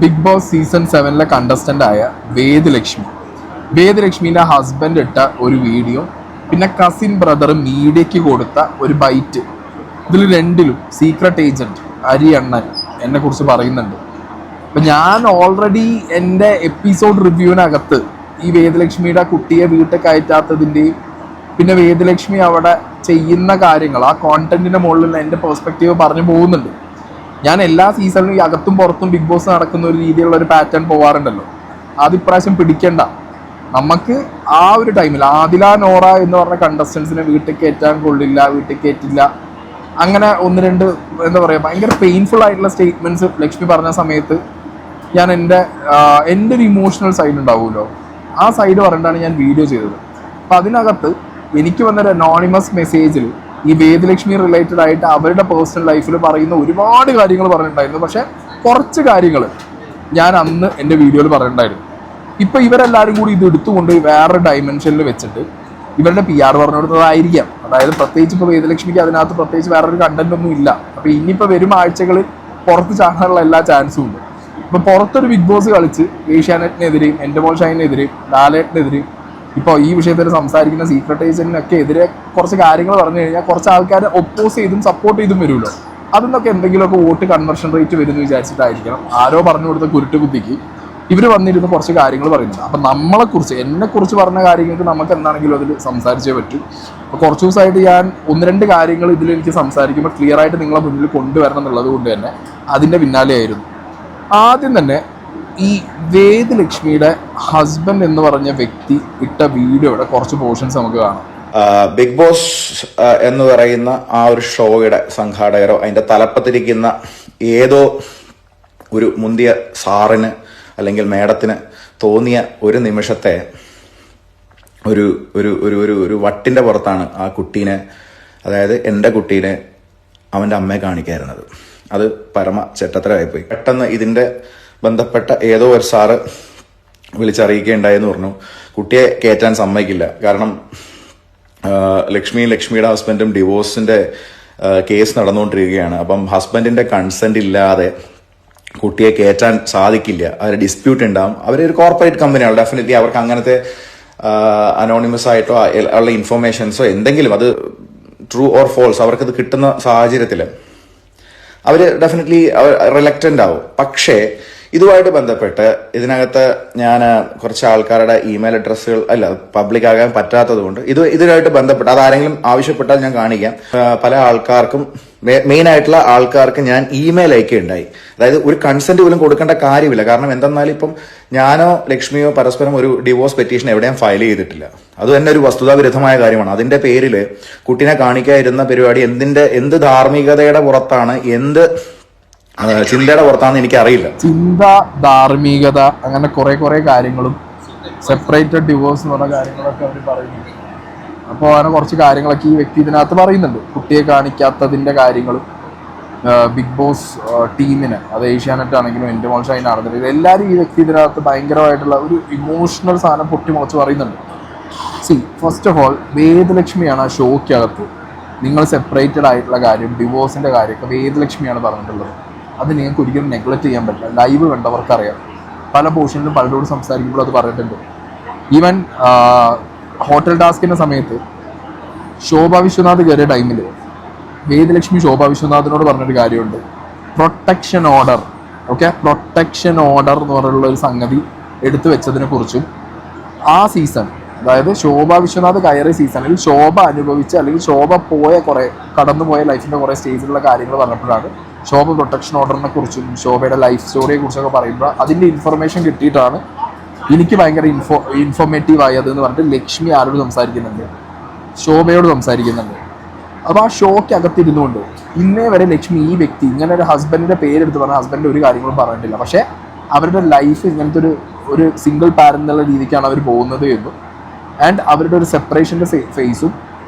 Big boss season 7 contestant ആയ വേദലക്ഷ്മിന്റെ husband ഇട്ട ഒരു വീഡിയോ, പിന്നെ കസിൻ ബ്രദർ മീഡിയയ്ക്ക് കൊടുത്ത ഒരു ബൈറ്റ്, ഇതിൽ രണ്ടിലും സീക്രട്ട് ഏജന്റ് അരിയണ്ണൻ എന്നെ കുറിച്ച് പറയുന്നുണ്ട്. അപ്പം ഞാൻ ഓൾറെഡി എൻ്റെ എപ്പിസോഡ് റിവ്യൂവിനകത്ത് ഈ വേദലക്ഷ്മിയുടെ കുട്ടിയെ വീട്ടിൽ കയറ്റാത്തതിൻ്റെയും പിന്നെ വേദലക്ഷ്മി അവിടെ ചെയ്യുന്ന കാര്യങ്ങൾ, ആ കോണ്ടന്റിന്റെ മുകളിൽ എൻ്റെ പെർസ്പെക്റ്റീവ് പറഞ്ഞു പോകുന്നുണ്ട്. ഞാൻ എല്ലാ സീസണിലും ഈ അകത്തും പുറത്തും ബിഗ് ബോസ് നടക്കുന്ന ഒരു രീതിയിലുള്ള ഒരു പാറ്റേൺ പോകാറുണ്ടല്ലോ. അത് ഇപ്രാവശ്യം പിടിക്കണ്ട. നമുക്ക് ആ ഒരു ടൈമിൽ ആദില, നോറ എന്ന് പറഞ്ഞ കണ്ടസ്റ്റൻസിനെ വീട്ടിൽ കയറ്റാൻ കൊള്ളില്ല, വീട്ടിൽ കയറ്റില്ല, അങ്ങനെ ഒന്ന് രണ്ട് എന്താ പറയുക ഭയങ്കര പെയിൻഫുൾ ആയിട്ടുള്ള സ്റ്റേറ്റ്മെൻറ്റ്സ് ലക്ഷ്മി പറഞ്ഞ സമയത്ത് ഞാൻ എൻ്റെ ഒരു ഇമോഷണൽ സൈഡ് ഉണ്ടാവുമല്ലോ, ആ സൈഡ് പറഞ്ഞിട്ടാണ് ഞാൻ വീഡിയോ ചെയ്തത്. അപ്പം അതിനകത്ത് എനിക്ക് വന്നൊരു അനോണിമസ് മെസ്സേജിൽ ഈ വേദലക്ഷ്മി റിലേറ്റഡ് ആയിട്ട് അവരുടെ പേഴ്സണൽ ലൈഫിൽ പറയുന്ന ഒരുപാട് കാര്യങ്ങൾ പറഞ്ഞിട്ടുണ്ടായിരുന്നു. പക്ഷെ കുറച്ച് കാര്യങ്ങൾ ഞാൻ അന്ന് എൻ്റെ വീഡിയോയിൽ പറഞ്ഞിട്ടുണ്ടായിരുന്നു. ഇപ്പം ഇവരെല്ലാവരും കൂടി ഇത് എടുത്തുകൊണ്ട് വേറൊരു ഡയമെൻഷനിൽ വെച്ചിട്ട് ഇവരുടെ PR പറഞ്ഞു കൊടുത്തതായിരിക്കാം. അതായത് പ്രത്യേകിച്ച് ഇപ്പോൾ വേദലക്ഷ്മിക്ക് അതിനകത്ത് പ്രത്യേകിച്ച് വേറൊരു കണ്ടന്റ് ഒന്നും ഇല്ല. അപ്പോൾ ഇനിയിപ്പോൾ വരും ആഴ്ചകളിൽ പുറത്ത് ചാടാനുള്ള എല്ലാ ചാൻസും ഉണ്ട്. ഇപ്പോൾ പുറത്തൊരു ബിഗ് ബോസ് കളിച്ച് ഏഷ്യാനെറ്റിനെതിരെയും എൻ്റെ മോൾ ഷൈനെതിരെയും ലാലേട്ടിനെതിരെയും ഇപ്പോൾ ഈ വിഷയത്തിൽ സംസാരിക്കുന്ന സീക്രട്ട് ഏജന്റിനൊക്കെ എതിരെ കുറച്ച് കാര്യങ്ങൾ പറഞ്ഞു കഴിഞ്ഞാൽ കുറച്ച് ആൾക്കാർ ഒപ്പോസ് ചെയ്തും സപ്പോർട്ട് ചെയ്തും വരുമല്ലോ. അതിന്നൊക്കെ എന്തെങ്കിലുമൊക്കെ വോട്ട് കൺവെർഷൻ റേറ്റ് വരുമെന്ന് വിചാരിച്ചിട്ടായിരിക്കണം ആരോ പറഞ്ഞു കൊടുത്ത കുരുട്ടുബുദ്ധിക്ക് ഇവർ വന്നിരുന്ന് കുറച്ച് കാര്യങ്ങൾ പറയുന്നത്. അപ്പം നമ്മളെക്കുറിച്ച്, എന്നെക്കുറിച്ച് പറഞ്ഞ കാര്യങ്ങൾക്ക് നമുക്ക് എന്താണെങ്കിലും അതിൽ സംസാരിച്ചേ പറ്റൂ. അപ്പോൾ കുറച്ച് ദിവസമായിട്ട് ഞാൻ ഒന്ന് രണ്ട് കാര്യങ്ങൾ ഇതിൽ എനിക്ക് സംസാരിക്കുമ്പോൾ ക്ലിയർ ആയിട്ട് നിങ്ങളെ മുന്നിൽ കൊണ്ടുവരണം എന്നുള്ളത് കൊണ്ട് തന്നെ അതിൻ്റെ പിന്നാലെയായിരുന്നു. ആദ്യം തന്നെ ഈ വേദലക്ഷ്മിയുടെ ഹസ്ബൻഡ് എന്ന് പറഞ്ഞ വ്യക്തി ഇട്ട വീഡിയോയുടെ കുറച്ച് പോർഷൻസ് നമുക്ക് കാണാം. ബിഗ് ബോസ് എന്ന് പറയുന്ന ആ ഒരു ഷോയുടെ സംഘാടകരോ അതിന്റെ തലപ്പത്തിരിക്കുന്ന ഏതോ ഒരു മുന്തിയ സാറിന് അല്ലെങ്കിൽ മേഡത്തിന് തോന്നിയ ഒരു നിമിഷത്തെ ഒരു ഒരു ഒരു ഒരു ഒരു വട്ടിന്റെ പുറത്താണ് ആ കുട്ടീനെ, അതായത് എൻ്റെ കുട്ടീനെ അവൻ്റെ അമ്മയെ കാണിക്കായിരുന്നത്. അത് പരമ ചെറ്റത്തരമായിപ്പോയി. പെട്ടെന്ന് ഇതിന്റെ ബന്ധപ്പെട്ട ഏതോ ഒരു സാറ് വിളിച്ചറിയിക്കുകയുണ്ടായെന്ന് പറഞ്ഞു, കുട്ടിയെ കയറ്റാൻ സമ്മതിക്കില്ല. കാരണം ലക്ഷ്മിയുടെ ഹസ്ബൻഡും ഡിവോഴ്സിന്റെ കേസ് നടന്നുകൊണ്ടിരിക്കുകയാണ്. അപ്പം ഹസ്ബൻഡിന്റെ കൺസെന്റ് ഇല്ലാതെ കുട്ടിയെ കയറ്റാൻ സാധിക്കില്ല. അതിൽ ഡിസ്പ്യൂട്ട് ഉണ്ടാവും. അവരൊരു കോർപ്പറേറ്റ് കമ്പനിയാണ്, ഡെഫിനറ്റ്ലി അവർക്ക് അങ്ങനത്തെ അനോണിമസ് ആയിട്ടോ ഉള്ള ഇൻഫർമേഷൻസോ എന്തെങ്കിലും അത് ട്രൂ ഓർ ഫോൾസ് അവർക്കത് കിട്ടുന്ന സാഹചര്യത്തിൽ അവർ ഡെഫിനറ്റ്ലി റിലക്റ്റന്റ് ആവും. പക്ഷേ ഇതുമായിട്ട് ബന്ധപ്പെട്ട് ഇതിനകത്ത് ഞാൻ കുറച്ച് ആൾക്കാരുടെ ഇമെയിൽ അഡ്രസ്സുകൾ പബ്ലിക് ആകാൻ പറ്റാത്തത് കൊണ്ട് ഇതിനായിട്ട് ബന്ധപ്പെട്ട് അതാരെങ്കിലും ആവശ്യപ്പെട്ടാൽ ഞാൻ കാണിക്കാം. പല ആൾക്കാർക്കും, മെയിൻ ആയിട്ടുള്ള ആൾക്കാർക്ക് ഞാൻ ഇമെയിൽ അയക്കുകയുണ്ടായി. അതായത് ഒരു കൺസെന്റ് പോലും കൊടുക്കേണ്ട കാര്യമില്ല. കാരണം എന്തെന്നാലും ഇപ്പം ഞാനോ ലക്ഷ്മിയോ പരസ്പരം ഒരു ഡിവോഴ്സ് പെറ്റീഷൻ എവിടെയും ഫയൽ ചെയ്തിട്ടില്ല. അത് തന്നെ ഒരു വസ്തുതാവിരുദ്ധമായ കാര്യമാണ്. അതിന്റെ പേരിൽ കുട്ടീനെ കാണിക്കാതിരുന്ന പരിപാടി എന്ത് ധാർമ്മികതയുടെ പുറത്താണ്, എന്ത് ചിന്തയുടെ പുറത്താണെന്ന് എനിക്കറിയില്ല. ചിന്ത, ധാർമ്മികത, അങ്ങനെ കുറെ കാര്യങ്ങളും സെപ്പറേറ്റഡ് ഡിവോഴ്സ് എന്ന് പറഞ്ഞ കാര്യങ്ങളൊക്കെ അവർ പറയുന്നുണ്ട്. അപ്പോൾ അങ്ങനെ കുറച്ച് കാര്യങ്ങളൊക്കെ ഈ വ്യക്തി ഇതിനകത്ത് പറയുന്നുണ്ട്. കുട്ടിയെ കാണിക്കാത്തതിൻ്റെ കാര്യങ്ങളും ബിഗ് ബോസ് ടീമിന്, അത് ഏഷ്യാനെറ്റ് ആണെങ്കിലും എൻ്റെ മോൾ ഷൈൻ ആണെങ്കിലും എല്ലാവരും ഈ വ്യക്തി ഇതിനകത്ത് ഭയങ്കരമായിട്ടുള്ള ഒരു ഇമോഷണൽ സാധനം പൊട്ടിമുളച്ച് പറയുന്നുണ്ട്. ഫസ്റ്റ് ഓഫ് ഓൾ വേദലക്ഷ്മിയാണ് ആ ഷോയ്ക്കകത്ത് നിങ്ങൾ സെപ്പറേറ്റഡ് ആയിട്ടുള്ള കാര്യം, ഡിവോഴ്സിൻ്റെ കാര്യമൊക്കെ വേദലക്ഷ്മിയാണ് പറഞ്ഞിട്ടുള്ളത്. അത് നിങ്ങൾക്ക് ഒരിക്കലും നെഗ്ലക്ട് ചെയ്യാൻ പറ്റില്ല. ലൈവ് കണ്ടവർക്കറിയാം. പല പോർഷനിലും പലരോട് സംസാരിക്കുമ്പോൾ അത് പറഞ്ഞിട്ടുണ്ട്. ഈവൻ ഹോട്ടൽ ടാസ്കിൻ്റെ സമയത്ത് ശോഭ വിശ്വനാഥ് കയറിയ ടൈമിൽ വേദലക്ഷ്മി ശോഭ വിശ്വനാഥിനോട് പറഞ്ഞൊരു കാര്യമുണ്ട്, പ്രൊട്ടക്ഷൻ ഓർഡർ. പ്രൊട്ടക്ഷൻ ഓർഡർ എന്ന് പറഞ്ഞുള്ള ഒരു സംഗതി എടുത്തു വെച്ചതിനെ കുറിച്ചും ആ സീസൺ, അതായത് ശോഭ വിശ്വനാഥ് കയറിയ സീസണിൽ ശോഭ അനുഭവിച്ച അല്ലെങ്കിൽ ശോഭ കടന്നുപോയ ലൈഫിൻ്റെ കുറേ സ്റ്റേജിലുള്ള കാര്യങ്ങൾ പറഞ്ഞപ്പോഴാണ് ശോഭ പ്രൊട്ടക്ഷൻ ഓർഡറിനെ കുറിച്ചും ശോഭയുടെ ലൈഫ് സ്റ്റോറിയെ കുറിച്ചൊക്കെ പറയുമ്പോൾ അതിൻ്റെ ഇൻഫർമേഷൻ കിട്ടിയിട്ടാണ് എനിക്ക് ഭയങ്കര ഇൻഫോർമേറ്റീവ് ആയത് എന്ന് പറഞ്ഞിട്ട് ലക്ഷ്മി ആരോട് സംസാരിക്കുന്നുണ്ട്, ശോഭയോട് സംസാരിക്കുന്നുണ്ട്. അപ്പോൾ ആ ഷോയ്ക്ക് അകത്തിരുന്നുകൊണ്ട് ഇന്നേ വരെ ലക്ഷ്മി ഈ വ്യക്തി ഇങ്ങനെ ഒരു ഹസ്ബൻഡിൻ്റെ പേരെടുത്ത് പറഞ്ഞ ഹസ്ബൻഡ് ഒരു കാര്യങ്ങളും പറഞ്ഞിട്ടില്ല. പക്ഷേ അവരുടെ ലൈഫ് ഇങ്ങനത്തെ ഒരു സിംഗിൾ പാരന്റ് എന്നുള്ള രീതിക്കാണ് അവർ പോകുന്നത് എന്നും ആൻഡ് അവരുടെ ഒരു സെപ്പറേഷൻ്റെ ഫേസും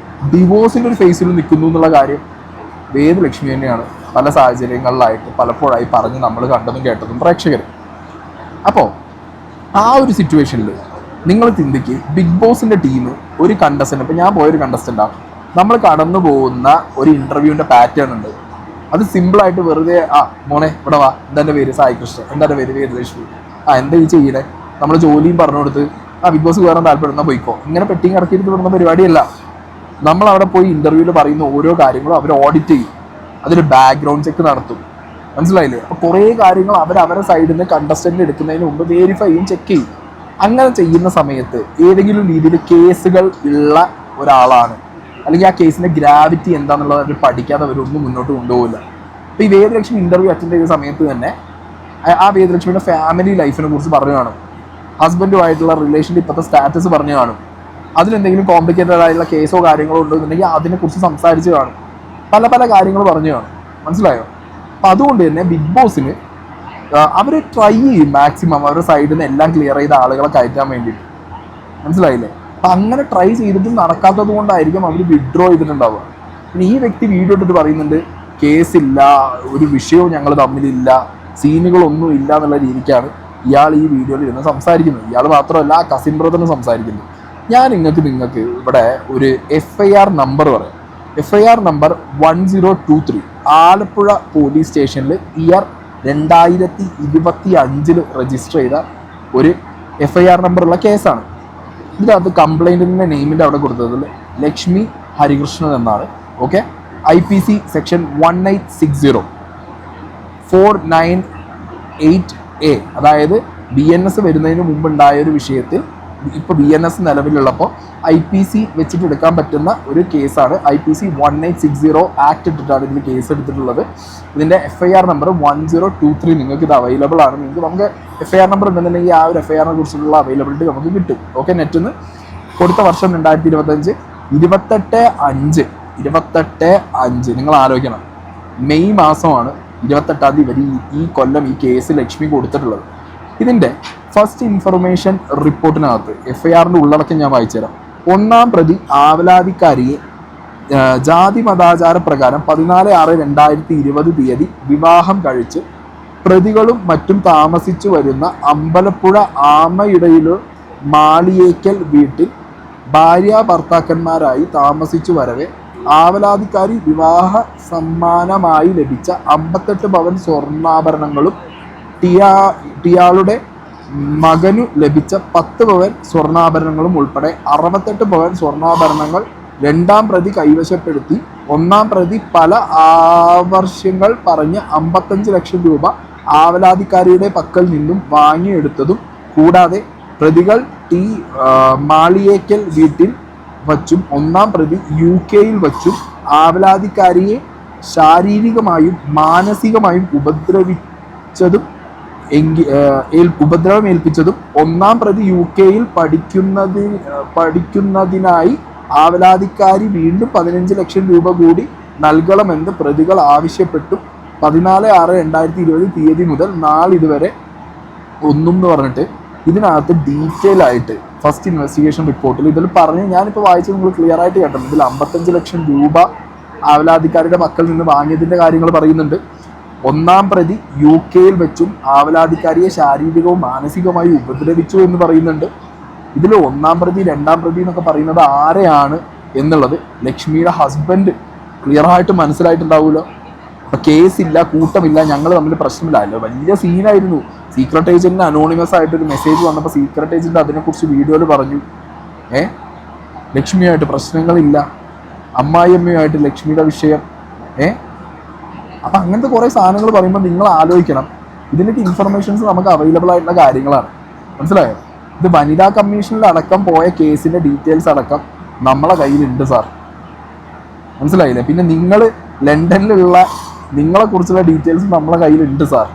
ഡിവോഴ്സിൻ്റെ ഒരു ഫേസിലും നിൽക്കുന്നു എന്നുള്ള കാര്യം വേദലക്ഷ്മി തന്നെയാണ് പല സാഹചര്യങ്ങളിലായിട്ട് പലപ്പോഴായി പറഞ്ഞ് നമ്മൾ കണ്ടതും കേട്ടതും പ്രേക്ഷകർ. അപ്പോൾ ആ ഒരു സിറ്റുവേഷനിൽ നിങ്ങൾ ചിന്തിക്ക്, ബിഗ് ബോസിൻ്റെ ടീം ഒരു കണ്ടസ്റ്റൻ്റ്, ഇപ്പോൾ ഞാൻ പോയൊരു കണ്ടസ്റ്റൻ്റാണ്, നമ്മൾ കടന്നു പോകുന്ന ഒരു ഇൻ്റർവ്യൂവിൻ്റെ പാറ്റേൺ ഉണ്ട്. അത് സിമ്പിളായിട്ട് വെറുതെ മോനെ ഇവിടെ വാ, എന്താ പേര് സായി കൃഷ്ണൻ, എന്താ പേര് വീരലക്ഷ്മി, എന്താ ഈ ചെയ്യണേ, നമ്മൾ ജോലിയും പറഞ്ഞു കൊടുത്ത് ബിഗ് ബോസ് കയറാൻ താല്പര്യപ്പെടുന്ന പോയിക്കോ, ഇങ്ങനെ പെട്ടിങ് ഇറക്കിയിട്ട് വിടുന്ന പരിപാടിയല്ല. നമ്മൾ അവിടെ പോയി ഇന്റർവ്യൂവിൽ പറയുന്ന ഓരോ കാര്യങ്ങളും അവർ ഓഡിറ്റ് ചെയ്യും, അതിന് ബാക്ക്ഗ്രൗണ്ട് ചെക്ക് നടത്തും, മനസ്സിലായില്ലേ? അപ്പോൾ കുറേ കാര്യങ്ങൾ അവരെ സൈഡിൽ നിന്ന് കണ്ടസ്റ്റന്റ് എടുക്കുന്നതിന് മുമ്പ് വെരിഫൈ ചെയ്യും, ചെക്ക് ചെയ്യും. അങ്ങനെ ചെയ്യുന്ന സമയത്ത് ഏതെങ്കിലും രീതിയിൽ കേസുകൾ ഉള്ള ഒരാളാണ്, അല്ലെങ്കിൽ ആ കേസിന്റെ ഗ്രാവിറ്റി എന്താണെന്നുള്ളത് അവർ പഠിക്കാതെ അവരൊന്നും മുന്നോട്ട് കൊണ്ടുപോകില്ല. അപ്പോൾ ഈ വേദലക്ഷ്മി ഇന്റർവ്യൂ അറ്റൻഡ് ചെയ്ത സമയത്ത് തന്നെ ആ വേദലക്ഷ്മിയുടെ ഫാമിലി ലൈഫിനെ കുറിച്ച് പറഞ്ഞു കാണും, ഹസ്ബൻഡുമായിട്ടുള്ള റിലേഷൻ്റെ ഇപ്പോഴത്തെ സ്റ്റാറ്റസ് പറഞ്ഞു കാണും, അതിലെന്തെങ്കിലും കോംപ്ലിക്കേറ്റഡ് ആയിട്ടുള്ള കേസോ കാര്യങ്ങളോ ഉണ്ടെന്നുണ്ടെങ്കിൽ അതിനെക്കുറിച്ച് സംസാരിച്ച് കാണും, പല പല കാര്യങ്ങൾ പറഞ്ഞു കാണും, മനസ്സിലായോ? അപ്പം അതുകൊണ്ട് തന്നെ ബിഗ് ബോസിന് അവർ ട്രൈ ചെയ്യും മാക്സിമം അവരുടെ സൈഡിൽ നിന്ന് എല്ലാം ക്ലിയർ ചെയ്ത ആളുകളെ കയറ്റാൻ വേണ്ടിയിട്ട്, മനസ്സിലായില്ലേ? അപ്പം അങ്ങനെ ട്രൈ ചെയ്തിട്ടും നടക്കാത്തത് കൊണ്ടായിരിക്കും അവർ വിഡ്രോ ചെയ്തിട്ടുണ്ടാവുക. പിന്നെ ഈ വ്യക്തി വീഡിയോ ഇട്ടിട്ട് പറയുന്നുണ്ട് കേസില്ല, ഒരു വിഷയവും ഞങ്ങൾ തമ്മിലില്ല, സീനുകളൊന്നും ഇല്ല എന്നുള്ള രീതിക്കാണ് ഇയാൾ ഈ വീഡിയോയിൽ ഇരുന്ന് സംസാരിക്കുന്നത്. ഇയാൾ മാത്രമല്ല കസിൻ ബ്രദറിന് സംസാരിക്കുന്നത്. ഞാൻ നിങ്ങൾക്ക് ഇവിടെ ഒരു FIR നമ്പർ പറയാം. FIR നമ്പർ 1023 ആലപ്പുഴ പോലീസ് സ്റ്റേഷനിൽ ഇയർ 2025 രജിസ്റ്റർ ചെയ്ത ഒരു FIR നമ്പറുള്ള കേസാണ്. ഇതിനകത്ത് കംപ്ലൈൻറ്റിൻ്റെ നെയിമിൻ്റെ അവിടെ കൊടുത്തത് ലക്ഷ്മി ഹരികൃഷ്ണൻ എന്നാണ്. ഓക്കെ, IPC സെക്ഷൻ 1860 498A, അതായത് BNS വരുന്നതിന് മുമ്പുണ്ടായ ഒരു വിഷയത്തിൽ ഇപ്പോൾ BNS നിലവിലുള്ളപ്പോൾ IPC വെച്ചിട്ട് എടുക്കാൻ പറ്റുന്ന ഒരു കേസാണ്. IPC 1860 ആക്ട് ഇട്ടിട്ടാണ് ഇതിൽ കേസ് എടുത്തിട്ടുള്ളത്. ഇതിൻ്റെ FIR നമ്പർ 1023 നിങ്ങൾക്ക് ഇത് അവൈലബിൾ ആണ്. നമുക്ക് FIR നമ്പർ ഉണ്ടെന്നുണ്ടെങ്കിൽ ആ ഒരു FIRനെ കുറിച്ചുള്ള അവൈലബിലിറ്റി നമുക്ക് കിട്ടും. ഓക്കെ, നെറ്റിൽ നിന്ന് കൊടുത്ത വർഷം 2025 28/5 നിങ്ങൾ ആലോചിക്കണം, മെയ് മാസമാണ് 28-ാം തീയതി ഈ കൊല്ലം ഈ കേസ് ലക്ഷ്മി കൊടുത്തിട്ടുള്ളത്. ഇതിൻ്റെ ഫസ്റ്റ് ഇൻഫർമേഷൻ റിപ്പോർട്ടിനകത്ത് FIRൻ്റെ ഉള്ളടക്കം ഞാൻ വായിച്ചുതരാം. 1-ാം പ്രതി ആവലാതിക്കാരിയെ ജാതി മതാചാര പ്രകാരം 14/6/2020 തീയതി വിവാഹം കഴിച്ച് പ്രതികളും മറ്റും താമസിച്ചു വരുന്ന അമ്പലപ്പുഴ ആമയിടയിലോ മാളിയേക്കൽ വീട്ടിൽ ഭാര്യ ഭർത്താക്കന്മാരായി താമസിച്ചു വരവെ ആവലാതിക്കാരി വിവാഹ സമ്മാനമായി ലഭിച്ച 58 പവൻ സ്വർണ്ണാഭരണങ്ങളും ടിയാളുടെ മകനു ലഭിച്ച 10 പവൻ സ്വർണ്ണാഭരണങ്ങളും ഉൾപ്പെടെ 68 പവൻ സ്വർണ്ണാഭരണങ്ങൾ 2-ാം പ്രതി കൈവശപ്പെടുത്തി 1-ാം പ്രതി പല ആവർഷ്യങ്ങൾ പറഞ്ഞ് 55 ലക്ഷം രൂപ ആവലാതിക്കാരിയുടെ പക്കൽ നിന്നും വാങ്ങിയെടുത്തതും കൂടാതെ പ്രതികൾ മാളിയേക്കൽ വീട്ടിൽ വച്ചും 1-ാം പ്രതി UK-യിൽ വച്ചും ആവലാതിക്കാരിയെ ശാരീരികമായും മാനസികമായും ഉപദ്രവം ഏൽപ്പിച്ചതും 1-ാം പ്രതി UK-യിൽ പഠിക്കുന്നതിനായി ആവലാതിക്കാരി വീണ്ടും 15 ലക്ഷം രൂപ കൂടി നൽകണമെന്ന് പ്രതികൾ ആവശ്യപ്പെട്ടു 14/6/2020 തീയതി മുതൽ നാളിതുവരെ ഒന്നും എന്ന് പറഞ്ഞിട്ട് ഇതിനകത്ത് ഡീറ്റെയിൽ ആയിട്ട് ഫസ്റ്റ് ഇൻവെസ്റ്റിഗേഷൻ റിപ്പോർട്ടിൽ ഇതിൽ പറഞ്ഞ് ഞാനിപ്പോൾ വായിച്ചത് നിങ്ങൾ ക്ലിയർ ആയിട്ട് കേട്ടത്. ഇതിൽ 55 ലക്ഷം രൂപ ആവലാതിക്കാരുടെ പക്കൽ നിന്ന് വാങ്ങിയതിൻ്റെ കാര്യങ്ങൾ പറയുന്നുണ്ട്. 1-ാം പ്രതി UK-യിൽ വെച്ചും ആവലാതിക്കാരിയെ ശാരീരികവും മാനസികവുമായി ഉപദ്രവിച്ചു എന്ന് പറയുന്നുണ്ട്. ഇതിൽ 1-ാം പ്രതി 2-ാം പ്രതി എന്നൊക്കെ പറയുന്നത് ആരെയാണ് എന്നുള്ളത് ലക്ഷ്മിയുടെ ഹസ്ബൻഡ് ക്ലിയർ ആയിട്ട് മനസ്സിലായിട്ടുണ്ടാവുമല്ലോ. അപ്പം കേസില്ല, കൂട്ടമില്ല, ഞങ്ങൾ തമ്മിൽ പ്രശ്നമില്ലല്ലോ, വലിയ സീനായിരുന്നു. സീക്രട്ട് ഏജന്റിന് അനോണിമസ് ആയിട്ടൊരു മെസ്സേജ് വന്നപ്പോൾ സീക്രട്ട് ഏജന്റ് അതിനെക്കുറിച്ച് വീഡിയോയിൽ പറഞ്ഞു, ലക്ഷ്മിയായിട്ട് പ്രശ്നങ്ങളില്ല, അമ്മായിയമ്മയുമായിട്ട് ലക്ഷ്മിയുടെ വിഷയം. അപ്പം അങ്ങനത്തെ കുറേ സാധനങ്ങൾ പറയുമ്പോൾ നിങ്ങൾ ആലോചിക്കണം, ഇതിനൊക്കെ ഇൻഫർമേഷൻസ് നമുക്ക് അവൈലബിൾ ആയിട്ടുള്ള കാര്യങ്ങളാണ്, മനസ്സിലായോ? ഇത് വനിതാ കമ്മീഷനിൽ അടക്കം പോയ കേസിൻ്റെ ഡീറ്റെയിൽസ് അടക്കം നമ്മളെ കയ്യിലുണ്ട് സാർ, മനസ്സിലായില്ലേ? പിന്നെ നിങ്ങൾ ലണ്ടനിലുള്ള നിങ്ങളെക്കുറിച്ചുള്ള ഡീറ്റെയിൽസ് നമ്മളെ കയ്യിലുണ്ട് സാർ.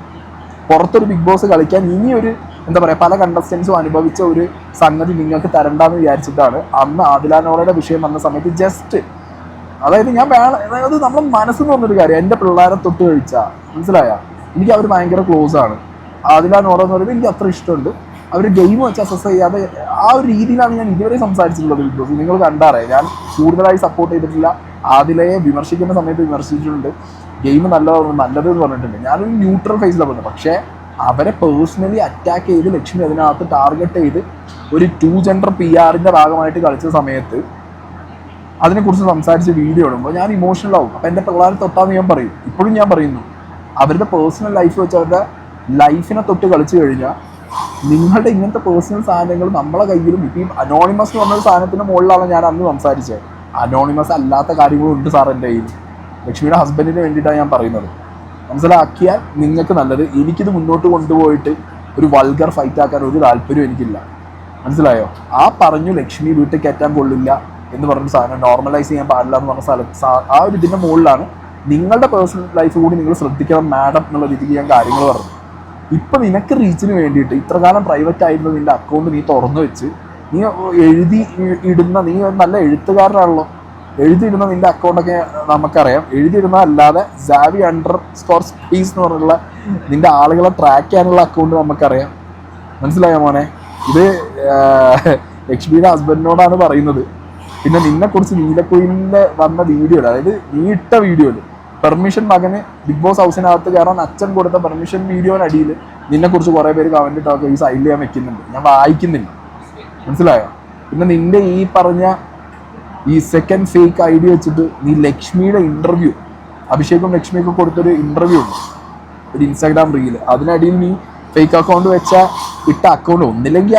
പുറത്തൊരു ബിഗ് ബോസ് കളിക്കാൻ ഇനിയൊരു എന്താ പറയുക, പല കണ്ടസ്റ്റൻസും അനുഭവിച്ച ഒരു സംഗതി നിങ്ങൾക്ക് തരണ്ടെന്ന് വിചാരിച്ചിട്ടാണ് അന്ന് ആദിലാനോറയുടെ വിഷയം വന്ന സമയത്ത് ജസ്റ്റ്, അതായത് അതായത് നമ്മുടെ മനസ്സെന്ന് പറഞ്ഞൊരു കാര്യം, എൻ്റെ പിള്ളേരെ തൊട്ട് കഴിച്ചാൽ മനസ്സിലായ, എനിക്ക് അവർ ഭയങ്കര ക്ലോസ് ആണ്. ആദിലാനോറ എന്ന് പറയുന്നത് എനിക്ക് അത്ര ഇഷ്ടമുണ്ട്. അവർ ഗെയിം വെച്ച് അസസ് ചെയ്യാതെ ആ ഒരു രീതിയിലാണ് ഞാൻ ഇതുവരെ സംസാരിച്ചിട്ടുള്ളത് ബിഗ് ബോസ്. നിങ്ങൾ കണ്ടറിയാം, ഞാൻ കൂടുതലായി സപ്പോർട്ട് ചെയ്തിട്ടില്ല. ആദിലയെ വിമർശിക്കുന്ന സമയത്ത് വിമർശിച്ചിട്ടുണ്ട്, ഗെയിം നല്ലത് എന്ന് പറഞ്ഞിട്ടുണ്ട്. ഞാനൊരു ന്യൂട്രൽ ഫേസിലാണ് പറഞ്ഞത്. പക്ഷേ അവരെ പേഴ്സണലി അറ്റാക്ക് ചെയ്ത് ലക്ഷ്മി അതിനകത്ത് ടാർഗറ്റ് ചെയ്ത് ഒരു 2 ജെൻഡർ PR ഭാഗമായിട്ട് കളിച്ച സമയത്ത് അതിനെക്കുറിച്ച് സംസാരിച്ച് വീഡിയോ ഇടുമ്പോൾ ഞാൻ ഇമോഷണൽ ആവും. അപ്പോൾ എൻ്റെ പിള്ളേരെ തൊട്ടാന്ന് ഞാൻ പറയും, ഇപ്പോഴും ഞാൻ പറയുന്നു. അവരുടെ പേഴ്സണൽ ലൈഫ് വെച്ച് അവരുടെ ലൈഫിനെ തൊട്ട് കളിച്ചു കഴിഞ്ഞാൽ നിങ്ങളുടെ ഇങ്ങനത്തെ പേഴ്സണൽ സാധനങ്ങൾ നമ്മളെ കയ്യിലും. ഇപ്പം ഈ അനോണിമസ് എന്ന് പറഞ്ഞൊരു സാധനത്തിൻ്റെ മുകളിലാണ് ഞാൻ അന്ന് സംസാരിച്ചത്. അനോണിമസ് അല്ലാത്ത കാര്യങ്ങളും ഉണ്ട് സാർ എൻ്റെ കയ്യിൽ. ലക്ഷ്മിയുടെ ഹസ്ബൻഡിന് വേണ്ടിയിട്ടാണ് ഞാൻ പറയുന്നത്. മനസ്സിലാക്കിയാൽ നിങ്ങൾക്ക് നല്ലത്. എനിക്കിത് മുന്നോട്ട് കൊണ്ടുപോയിട്ട് ഒരു വൾഗർ ഫൈറ്റ് ആക്കാൻ ഒരു താല്പര്യം എനിക്കില്ല. മനസ്സിലായോ? ആ പറഞ്ഞു ലക്ഷ്മി വീട്ടിൽ കയറ്റാൻ കൊള്ളില്ല എന്ന് പറഞ്ഞൊരു സാധനം, നോർമലൈസ് ചെയ്യാൻ പാടില്ല എന്ന് പറഞ്ഞ സ്ഥലത്ത് ആ ഒരു ഇതിൻ്റെ മുകളിലാണ് നിങ്ങളുടെ പേഴ്സണൽ ലൈഫ് കൂടി നിങ്ങൾ ശ്രദ്ധിക്കണം മാഡം എന്നുള്ള രീതിക്ക് ഞാൻ കാര്യങ്ങൾ പറഞ്ഞു. ഇപ്പം നിനക്ക് റീച്ചിന് വേണ്ടിയിട്ട് ഇത്രകാലം പ്രൈവറ്റ് ആയിരുന്ന നിൻ്റെ അക്കൗണ്ട് നീ തുറന്നു വെച്ച് നീ എഴുതി ഇടുന്ന, നീ നല്ല എഴുത്തുകാരനാണല്ലോ, എഴുതിയിടുന്ന നിൻ്റെ അക്കൗണ്ടൊക്കെ നമുക്കറിയാം. എഴുതിയിടുന്ന അല്ലാതെ _space എന്ന് പറഞ്ഞുള്ള നിൻ്റെ ആളുകളെ ട്രാക്ക് ചെയ്യാനുള്ള അക്കൗണ്ട് നമുക്കറിയാം. മനസ്സിലായോ മോനെ? ഇത് ലക്ഷ്മിയുടെ ഹസ്ബൻഡിനോടാണ് പറയുന്നത്. പിന്നെ നിന്നെക്കുറിച്ച് നീലക്കുയിലിൻ്റെ വന്ന വീഡിയോ, അതായത് നീ ഇട്ട വീഡിയോയിൽ പെർമിഷൻ, മകന് ബിഗ് ബോസ് ഹൗസിനകത്ത് കയറാൻ അച്ഛൻ കൊടുത്ത പെർമിഷൻ വീഡിയോനടിയിൽ നിന്നെക്കുറിച്ച് കുറേ പേര് കമൻറ്റ് ഇട്ടൊക്കെ ഈ സൈഡിൽ ഞാൻ വെക്കുന്നുണ്ട്, ഞാൻ വായിക്കുന്നില്ല. മനസ്സിലായോ? പിന്നെ നിൻ്റെ ഈ പറഞ്ഞ ഈ സെക്കൻഡ് ഫേക്ക് ഐ ഡി വെച്ചിട്ട് നീ ലക്ഷ്മിയുടെ ഇൻ്റർവ്യൂ, അഭിഷേകും ലക്ഷ്മിയൊക്കെ കൊടുത്തൊരു ഇൻ്റർവ്യൂ ഉണ്ട്, ഒരു ഇൻസ്റ്റാഗ്രാം റീല്, അതിനടിയിൽ നീ ഫേക്ക് അക്കൗണ്ട് വെച്ച ഇട്ട അക്കൗണ്ട് ഒന്നില്ലെങ്കിൽ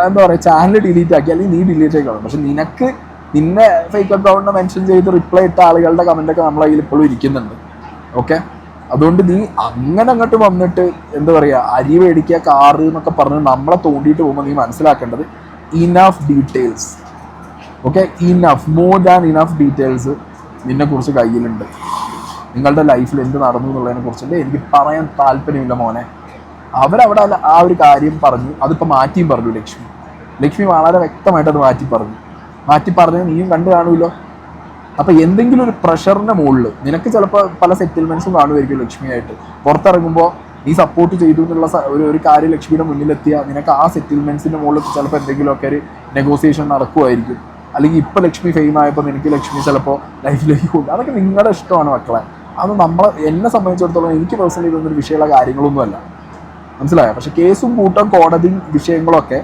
എന്താ പറയുക ചാനൽ ഡിലീറ്റ് ആക്കി, അല്ലെങ്കിൽ നീ ഡിലീറ്റ് ആക്കി. പക്ഷെ നിനക്ക് നിന്നെ ഫേക്ക് അക്കൗണ്ടിനെ മെൻഷൻ ചെയ്ത് റിപ്ലൈ ഇട്ട ആളുകളുടെ കമൻറ്റൊക്കെ നമ്മളെ കയ്യിൽ ഇപ്പോഴും ഇരിക്കുന്നുണ്ട്. ഓക്കെ, അതുകൊണ്ട് നീ അങ്ങനെ അങ്ങോട്ട് വന്നിട്ട് എന്താ പറയുക അരി മേടിക്കുക കാറ് എന്നൊക്കെ പറഞ്ഞ് നമ്മളെ തോണ്ടിയിട്ട് പോകുമ്പോൾ നീ മനസ്സിലാക്കേണ്ടത് enough details. Okay, more than enough details നിന്നെക്കുറിച്ച് കയ്യിലുണ്ട്. നിങ്ങളുടെ ലൈഫിൽ എന്ത് നടന്നു എന്നുള്ളതിനെ കുറിച്ചിട്ട് എനിക്ക് പറയാൻ താല്പര്യമില്ല മോനെ. അവരവിടെ ആ ഒരു കാര്യം പറഞ്ഞു, അതിപ്പോൾ മാറ്റിയും പറഞ്ഞു ലക്ഷ്മി വളരെ വ്യക്തമായിട്ട് അത് മാറ്റി പറഞ്ഞ് നീയും കണ്ടു കാണുമല്ലോ. അപ്പോൾ എന്തെങ്കിലും ഒരു പ്രഷറിൻ്റെ മുകളിൽ നിനക്ക് ചിലപ്പോൾ പല സെറ്റിൽമെൻറ്റ്സും കാണുമായിരിക്കും ലക്ഷ്മിയായിട്ട്. പുറത്തിറങ്ങുമ്പോൾ നീ സപ്പോർട്ട് ചെയ്തു എന്നുള്ള ഒരു കാര്യം ലക്ഷ്മിയുടെ മുന്നിലെത്തിയാൽ നിനക്ക് ആ സെറ്റിൽമെൻറ്റ്സിൻ്റെ മുകളിൽ ചിലപ്പോൾ എന്തെങ്കിലുമൊക്കെ ഒരു നെഗോസിയേഷൻ നടക്കുമായിരിക്കും. അല്ലെങ്കിൽ ഇപ്പോൾ ലക്ഷ്മി ഫെയിം ആയപ്പോൾ നിനക്ക് ലക്ഷ്മി ചിലപ്പോൾ ലൈഫിലേക്ക് കൊണ്ട്, അതൊക്കെ നിങ്ങളുടെ ഇഷ്ടമാണ് മക്കളെ. അത് എന്നെ സംബന്ധിച്ചിടത്തോളം എനിക്ക് പേഴ്സണലി ഇതൊന്നൊരു വിഷയമുള്ള കാര്യങ്ങളൊന്നുമല്ല. മനസ്സിലായോ? പക്ഷേ കേസും കൂട്ടം കോടതി വിഷയങ്ങളൊക്കെ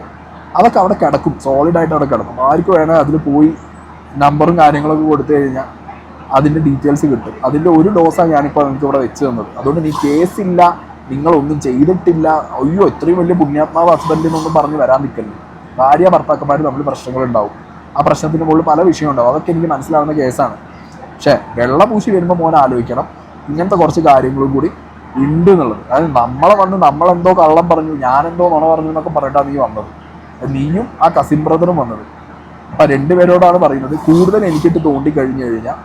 അതൊക്കെ അവിടെ കിടക്കും, സോളിഡായിട്ട് അവിടെ കിടക്കും. ആർക്ക് വേണേൽ അതിൽ പോയി നമ്പറും കാര്യങ്ങളൊക്കെ കൊടുത്തു കഴിഞ്ഞാൽ അതിൻ്റെ ഡീറ്റെയിൽസ് കിട്ടും. അതിൻ്റെ ഒരു ഡോസാണ് ഞാനിപ്പോൾ നിങ്ങൾക്ക് ഇവിടെ വെച്ച് തന്നത്. അതുകൊണ്ട് നീ കേസില്ല, നിങ്ങളൊന്നും ചെയ്തിട്ടില്ല, അയ്യോ ഇത്രയും വലിയ പുണ്യാത്മാവ് ഹസ്ബൻഡ് എന്നൊന്നും പറഞ്ഞ് വരാൻ നിൽക്കല്ലേ. ഭാര്യ ഭർത്താക്കന്മാർ തമ്മിൽ പ്രശ്നങ്ങളുണ്ടാവും, ആ പ്രശ്നത്തിന് മുകളിൽ പല വിഷയമുണ്ടാവും, അതൊക്കെ എനിക്ക് മനസ്സിലാവുന്ന കേസാണ്. പക്ഷേ വെള്ളപൂശി വരുമ്പോൾ മോൻ ആലോചിക്കണം ഇങ്ങനത്തെ കുറച്ച് കാര്യങ്ങളും കൂടി ഉണ്ട് എന്നുള്ളത്. അതായത് നമ്മളെന്തോ കള്ളം പറഞ്ഞു, ഞാനെന്തോ നുണ പറഞ്ഞു എന്നൊക്കെ പറഞ്ഞിട്ടാണ് നീ വന്നത്. നീയും ആ കസിൻ ബ്രദറും വന്നത്. അപ്പം രണ്ടുപേരോടാണ് പറയുന്നത്, കൂടുതൽ എനിക്കിട്ട് തോണ്ടിക്കഴിഞ്ഞു കഴിഞ്ഞാൽ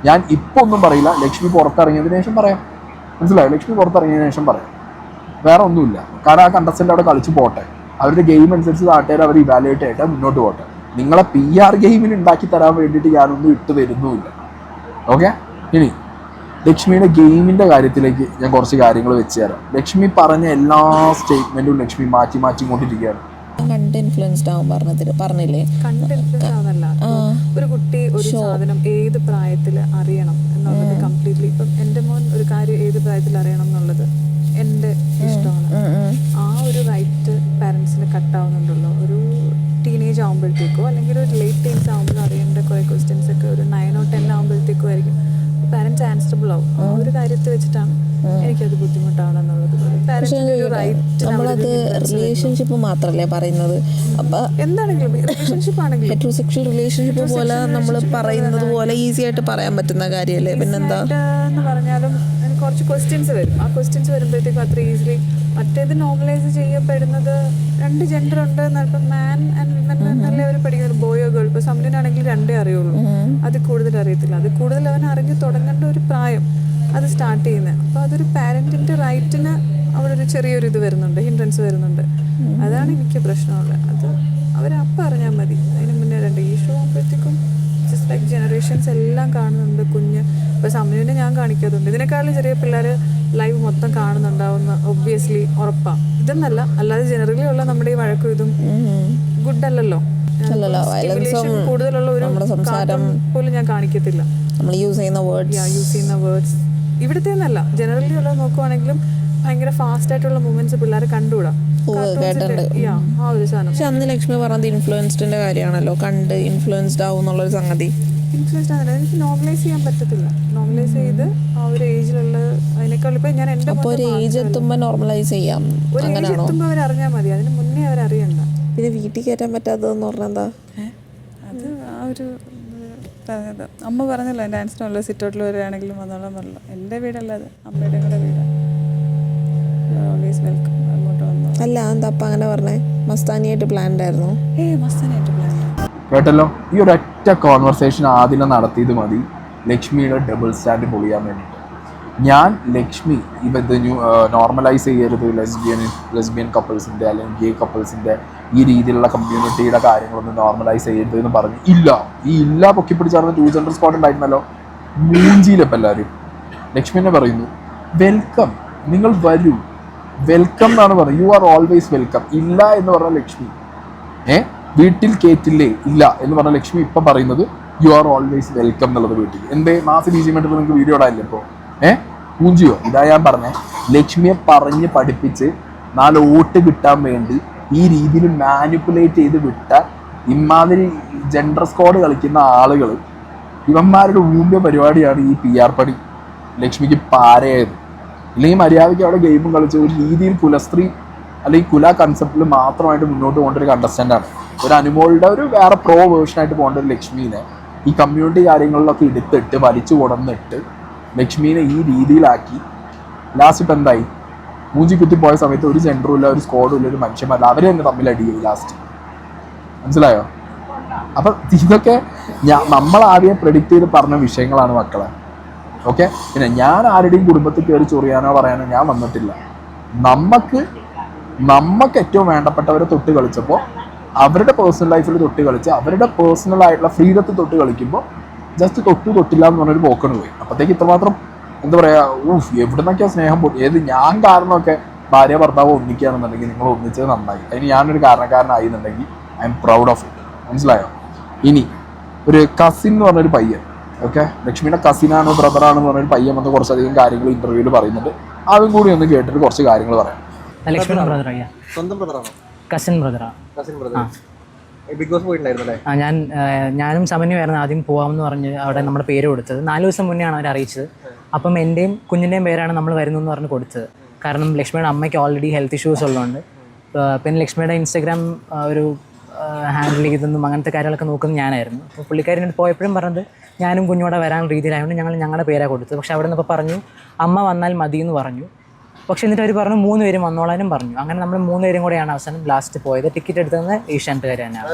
ഞാൻ ഇപ്പോൾ ഒന്നും പറയില്ല, ലക്ഷ്മി പുറത്തിറങ്ങിയതിന് ശേഷം പറയാം. മനസ്സിലായോ? ലക്ഷ്മി പുറത്തിറങ്ങിയതിന് ശേഷം പറയാം, വേറെ ഒന്നുമില്ല. കാരണം ആ കണ്ടസ്റ്റൻ്റ് അവിടെ കളിച്ച് പോട്ടെ, അവരുടെ ഗെയിം അനുസരിച്ച് നാട്ടുകാർ അവർ ഇവാലുവേറ്റ് ആയിട്ട് മുന്നോട്ട് പോട്ടെ. നിങ്ങളെ PR ഗെയിമിന് ഉണ്ടാക്കി തരാൻ വേണ്ടിയിട്ട് ഞാനൊന്നും ഇട്ട് തരുന്നുമില്ല. ഓക്കെ, ഇനി ലക്ഷ്മിയുടെ ഗെയിമിൻ്റെ കാര്യത്തിലേക്ക് ഞാൻ കുറച്ച് കാര്യങ്ങൾ വെച്ച് തരാം. ലക്ഷ്മി പറഞ്ഞ എല്ലാ സ്റ്റേറ്റ്മെൻറ്റും ലക്ഷ്മി മാറ്റി കൊണ്ടിരിക്കുകയാണ്. കണ്ട് ഇൻഫ്ലുവൻസ്ഡ് ആവും പറഞ്ഞില്ലേ? കണ്ട് ഇൻഫ്ലുവൻസ് ആവുന്നല്ല, ഒരു കുട്ടി ഒരു സാധനം ഏത് പ്രായത്തിൽ അറിയണം എന്നുള്ളത് കംപ്ലീറ്റ്ലി. ഇപ്പം എൻ്റെ മോൻ ഒരു കാര്യം ഏത് പ്രായത്തിൽ അറിയണം എന്നുള്ളത് എൻ്റെ ഇഷ്ടമാണ്. ആ ഒരു റൈറ്റ് പാരൻസിന് കട്ടാവുന്നുണ്ടല്ലോ. ഒരു ടീനേജ് ആകുമ്പോഴത്തേക്കോ അല്ലെങ്കിൽ ഒരു ലേറ്റ് ടീൻസ് ആകുമ്പോൾ അറിയേണ്ട കുറേ ക്വസ്റ്റ്യൻസ് ഒക്കെ ഒരു 9 or 10 ആകുമ്പോഴത്തേക്കോ ആയിരിക്കും പാരൻസ് ആൻസറബിൾ ആവും. ആ ഒരു കാര്യത്തെ വെച്ചിട്ടാണ് എനിക്കത് ബുദ്ധിമുട്ടാണെന്നുള്ളത്. നമ്മളത് റിലേഷൻഷിപ്പ് മാത്രല്ലേ പറയുന്നത്. അപ്പൊ എന്താണെങ്കിലും റിലേഷൻഷിപ്പ് ആണെങ്കിലും ഹെറ്ററോസെക്ഷൽ റിലേഷൻഷിപ്പ് പോലെ നമ്മൾ പറയുന്നത് പോലെ ഈസി ആയിട്ട് പറയാൻ പറ്റുന്ന കാര്യമല്ലേ. പിന്നെന്താ എന്ന് പറഞ്ഞാലും കുറച്ച് ക്വസ്റ്റ്യൻസ് വരും. ആ ക്വസ്റ്റ്യൻസ് വരുമ്പോഴത്തേക്കും അത്ര ഈസിലി മറ്റേത് നോർമലൈസ് ചെയ്യപ്പെടുന്നത് 2 ജെൻഡർ ഉണ്ട്. ഇപ്പം മാൻ ആൻഡ് വിമൻ എന്നല്ലേ അവർ പഠിക്കുന്നത്, ബോയോ ഗേൾ. ഇപ്പോൾ സമ്മിനാണെങ്കിൽ 2 അറിയുള്ളൂ, അത് കൂടുതൽ അറിയത്തില്ല. അത് കൂടുതൽ അവൻ അറിഞ്ഞു തുടങ്ങേണ്ട ഒരു പ്രായം അത് സ്റ്റാർട്ട് ചെയ്യുന്നത്. അപ്പോൾ അതൊരു പാരൻറ്റിൻ്റെ റൈറ്റിന് അവിടെ ഒരു ചെറിയൊരു ഇത് വരുന്നുണ്ട്, ഹിൻഡ്രൻസ് വരുന്നുണ്ട്. അതാണ് എനിക്ക് പ്രശ്നമുള്ളത്. അത് അവരപ്പം അറിഞ്ഞാൽ മതി. അതിന് മുന്നേ 2 ഇഷ്യൂ ആകുമ്പോഴത്തേക്കും ജസ്റ്റ് ലൈക്ക് ജനറേഷൻസ് എല്ലാം കാണുന്നുണ്ട്. ഇപ്പോൾ സമയവിനെ ഞാൻ കാണിക്കാറുണ്ട്. ഇതിനേക്കാളും ചെറിയ പിള്ളേർ ലൈവ് മൊത്തം കാണുന്നുണ്ടാവുന്ന ഒബ്വിയസ്ലി ഉറപ്പാണ്. ഇതെന്നല്ല, അല്ലാതെ ജനറലി ഉള്ള നമ്മുടെ ഈ വഴക്കും ഇതും ഗുഡ് അല്ലല്ലോ. കൂടുതലുള്ള ഒരു കാർട്ടൂൺ പോലും ഞാൻ കാണിക്കത്തില്ല. നമ്മൾ യൂസ് ചെയ്യുന്ന വേർഡ്സ് ഇവിടുത്തെ എന്നല്ല, ജനറലി ഉള്ളത് നോക്കുവാണെങ്കിലും ഭയങ്കര ഫാസ്റ്റ് ആയിട്ടുള്ള മൂവ്മെന്റ്സ് പിള്ളേർ കണ്ടുകൂടാ. കേട്ടിട്ടുണ്ട്. ആ ഒരു സാധനം. പക്ഷെ അന്ന് ലക്ഷ്മി പറഞ്ഞത് ഇൻഫ്ലുവൻസ്ഡിന്റെ കാര്യമാണല്ലോ, കണ്ട് ഇൻഫ്ലുവൻസ്ഡ് ആവും എന്നുള്ളൊരു സംഗതി. ഇൻഫ്ലുവൻസ്ഡ് ആണല്ലോ, എനിക്ക് നോർമലൈസ് ചെയ്യാൻ പറ്റത്തില്ല. നോർമലൈസ് ചെയ്ത് ആ ഒരു ഏജിലുള്ള അതിനേക്കാൾ ഇപ്പം ഞാൻ എൻ്റെ അപ്പോൾ ഒരു ഏജ് എത്തുമ്പോൾ നോർമലൈസ് ചെയ്യാം, ഒരു ഏജ് എത്തുമ്പോൾ അവരറിഞ്ഞാൽ മതി, അതിന് മുന്നേ അവരറിയണ്ട. പിന്നെ വീട്ടിൽ കയറ്റാൻ പറ്റാത്തതെന്ന് പറഞ്ഞാൽ എന്താ? അത് ആ ഒരു അമ്മ പറഞ്ഞല്ലോ, ഡാൻസിനുള്ള സിറ്റൗട്ടിൽ വരികയാണെങ്കിലും വന്നോളാൻ പറഞ്ഞല്ലോ. എൻ്റെ വീടല്ല അത്, അമ്മയുടെ കൂടെ വീടാണ്. ഓൾവേസ് വെൽക്കം, അങ്ങോട്ട് വന്നോ. അല്ല എന്താ അപ്പം അങ്ങനെ പറഞ്ഞേ? മസ്താനിയായിട്ട് പ്ലാൻഡ് ആയിരുന്നു? മസ്താനായിട്ട് പ്ലാൻ കേട്ടല്ലോ. ഈ ഒരൊറ്റ കോൺവെർസേഷൻ ആദ്യം നടത്തിയത് മതി ലക്ഷ്മിയുടെ ഡബിൾ സ്റ്റാൻഡ് പൊളിയാൻ വേണ്ടിയിട്ട്. ഞാൻ ലക്ഷ്മി ഇത് നോർമലൈസ് ചെയ്യരുത് ലെസ്ബിയൻ കപ്പിൾസിൻ്റെ അല്ലെങ്കിൽ ഗേ കപ്പിൾസിൻ്റെ ഈ രീതിയിലുള്ള കമ്മ്യൂണിറ്റിയുടെ കാര്യങ്ങളൊന്നും നോർമലൈസ് ചെയ്യരുത് എന്ന് പറഞ്ഞു. ഇല്ല പൊക്കി പിടിച്ചാർന്ന് 2 ജെൻഡർ സ്ക്വാഡ് ഉണ്ടായിരുന്നല്ലോ, മൂഞ്ചിയിലപ്പം എല്ലാവരും. ലക്ഷ്മി എന്നെ പറയുന്നു വെൽക്കം, നിങ്ങൾ വരൂ, വെൽക്കം എന്നാണ് പറയുന്നത്. You are always welcome. ഇല്ല എന്ന് പറഞ്ഞ ലക്ഷ്മി വീട്ടിൽ കേറ്റില്ലേ ഇല്ല എന്ന് പറഞ്ഞ ലക്ഷ്മി ഇപ്പം പറയുന്നത് യു ആർ ഓൾവേസ് വെൽക്കം എന്നുള്ളത് വീട്ടിൽ. എന്തേ മാസ് ബീജിമെന്റ് നിങ്ങൾക്ക് വീഡിയോ ഇടാനില്ല ഇപ്പോൾ? പൂഞ്ചിയോ? ഇതാ ഞാൻ പറഞ്ഞേ, ലക്ഷ്മിയെ പറഞ്ഞ് പഠിപ്പിച്ച് 4 വോട്ട് കിട്ടാൻ വേണ്ടി ഈ രീതിയിൽ മാനിപ്പുലേറ്റ് ചെയ്ത് വിട്ട ഇമാതിരി ജെൻഡർ സ്ക്വാഡ് കളിക്കുന്ന ആളുകൾ, ഇവന്മാരുടെ ഊമ്പിയ പരിപാടിയാണ് ഈ PR പണി. ലക്ഷ്മിക്ക് പാരയായത്. ഇല്ലെങ്കിൽ മര്യാദയ്ക്ക് അവിടെ ഗെയിമും കളിച്ച് ഒരു രീതിയിൽ കുലസ്ത്രീ അല്ലെങ്കിൽ കുല കൺസെപ്റ്റിൽ മാത്രമായിട്ട് മുന്നോട്ട് പോകേണ്ട ഒരു കണ്ടസ്റ്റൻ്റാണ്. ഒരു അനുമോളുടെ ഒരു വേറെ പ്രോ വേർഷനായിട്ട് പോകേണ്ട ഒരു ലക്ഷ്മീനെ ഈ കമ്മ്യൂണിറ്റി കാര്യങ്ങളിലൊക്കെ എടുത്തിട്ട് വലിച്ചു കൊടന്നിട്ട് ലക്ഷ്മീനെ ഈ രീതിയിലാക്കി ലാസ്റ്റ് ഇപ്പം എന്തായി? മൂഞ്ചി കുത്തി പോയ സമയത്ത് ഒരു ജെൻഡറും ഇല്ല, ഒരു സ്ക്വാഡും ഇല്ല, ഒരു മനുഷ്യന്മാരില്ല, അവർ തന്നെ തമ്മിൽ അടിയായി ലാസ്റ്റ്. മനസ്സിലായോ? അപ്പം ഇതൊക്കെ നമ്മൾ ആദ്യം പ്രെഡിക്റ്റ് ചെയ്ത് പറഞ്ഞ വിഷയങ്ങളാണ് മക്കളെ. ഓക്കെ, പിന്നെ ഞാൻ ആരുടെയും കുടുംബത്തിൽ കയറി ചൊറിയാനോ പറയാനോ ഞാൻ വന്നിട്ടില്ല. നമുക്ക് ഏറ്റവും വേണ്ടപ്പെട്ടവരെ തൊട്ട് കളിച്ചപ്പോൾ അവരുടെ പേഴ്സണൽ ലൈഫിൽ തൊട്ട് കളിച്ച് അവരുടെ പേഴ്സണൽ ആയിട്ടുള്ള ഫ്രീഡത്തിൽ തൊട്ട് കളിക്കുമ്പോൾ ജസ്റ്റ് തൊട്ടില്ല എന്ന് പറഞ്ഞൊരു പോക്കണ് പോയി. അപ്പോഴത്തേക്ക് ഇത്രമാത്രം എന്താ പറയുക, എവിടെ നിന്നൊക്കെയാണ് സ്നേഹം ഏത് ഞാൻ കാരണമൊക്കെ ഭാര്യ ഭർത്താവ് ഒന്നിക്കുകയാണെന്നുണ്ടെങ്കിൽ നിങ്ങൾ ഒന്നിച്ചത് നന്നായി. അതിന് ഞാനൊരു കാരണക്കാരനായി എന്നുണ്ടെങ്കിൽ I am proud of it. മനസ്സിലായോ? ഇനി ഒരു കസിൻ എന്ന് പറഞ്ഞൊരു പയ്യൻ, ഓക്കെ, ലക്ഷ്മിയുടെ കസിനാണോ ബ്രദറാണെന്ന് പറഞ്ഞൊരു പയ്യൻ വന്ന് കുറച്ചധികം കാര്യങ്ങൾ ഇന്റർവ്യൂവിൽ പറയുന്നുണ്ട്. അതും കൂടി ഒന്ന് കേട്ടിട്ട് കുറച്ച് കാര്യങ്ങൾ പറയാം. ലക്ഷ്മണ ബ്രദർ, സ്വന്തം ബ്രദറാണോ? കസിൻ ബ്രദറാ. Cousin brother. ബിഗ് ബോസ് പോയിട്ടുണ്ടായിരുന്നല്ലേ? ഞാനും സമന്വയമായിരുന്നു ആദ്യം പോകാമെന്ന് പറഞ്ഞ് അവിടെ നമ്മുടെ പേര് കൊടുത്തത്. 4 ദിവസം മുന്നെയാണ് അവർ അറിയിച്ചത്. അപ്പം എൻ്റെയും കുഞ്ഞിൻ്റെയും പേരാണ് നമ്മൾ വരുന്നതെന്ന് പറഞ്ഞ് കൊടുത്തത്. കാരണം ലക്ഷ്മിയുടെ അമ്മയ്ക്ക് ഓൾറെഡി ഹെൽത്ത് ഇഷ്യൂസ് ഉള്ളതുകൊണ്ട്. പിന്നെ ലക്ഷ്മിയുടെ ഇൻസ്റ്റഗ്രാം ഒരു ഹാൻഡിൽ ചെയ്തൊന്നും അങ്ങനത്തെ കാര്യങ്ങളൊക്കെ നോക്കുന്നത് ഞാനായിരുന്നു. അപ്പോൾ പുള്ളിക്കാരിനോട് പോയപ്പോഴും പറഞ്ഞത് ഞാനും കുഞ്ഞോടെ വരാൻ രീതിയിലായതുകൊണ്ട് ഞങ്ങളുടെ പേരാണ് കൊടുത്തത്. പക്ഷെ അവിടെ നിന്ന് ഇപ്പോൾ പറഞ്ഞു അമ്മ വന്നാൽ മതി എന്ന് പറഞ്ഞു. പക്ഷെ എന്നിട്ട് അവർ പറഞ്ഞു 3 പേരും വന്നോളാനും പറഞ്ഞു. അങ്ങനെ നമ്മൾ 3 പേരും കൂടെയാണ് അവസാനം ലാസ്റ്റ് പോയത്. ടിക്കറ്റ് എടുത്തത് ഏഷ്യാനെറ്റുകാർ തന്നെയാണ്.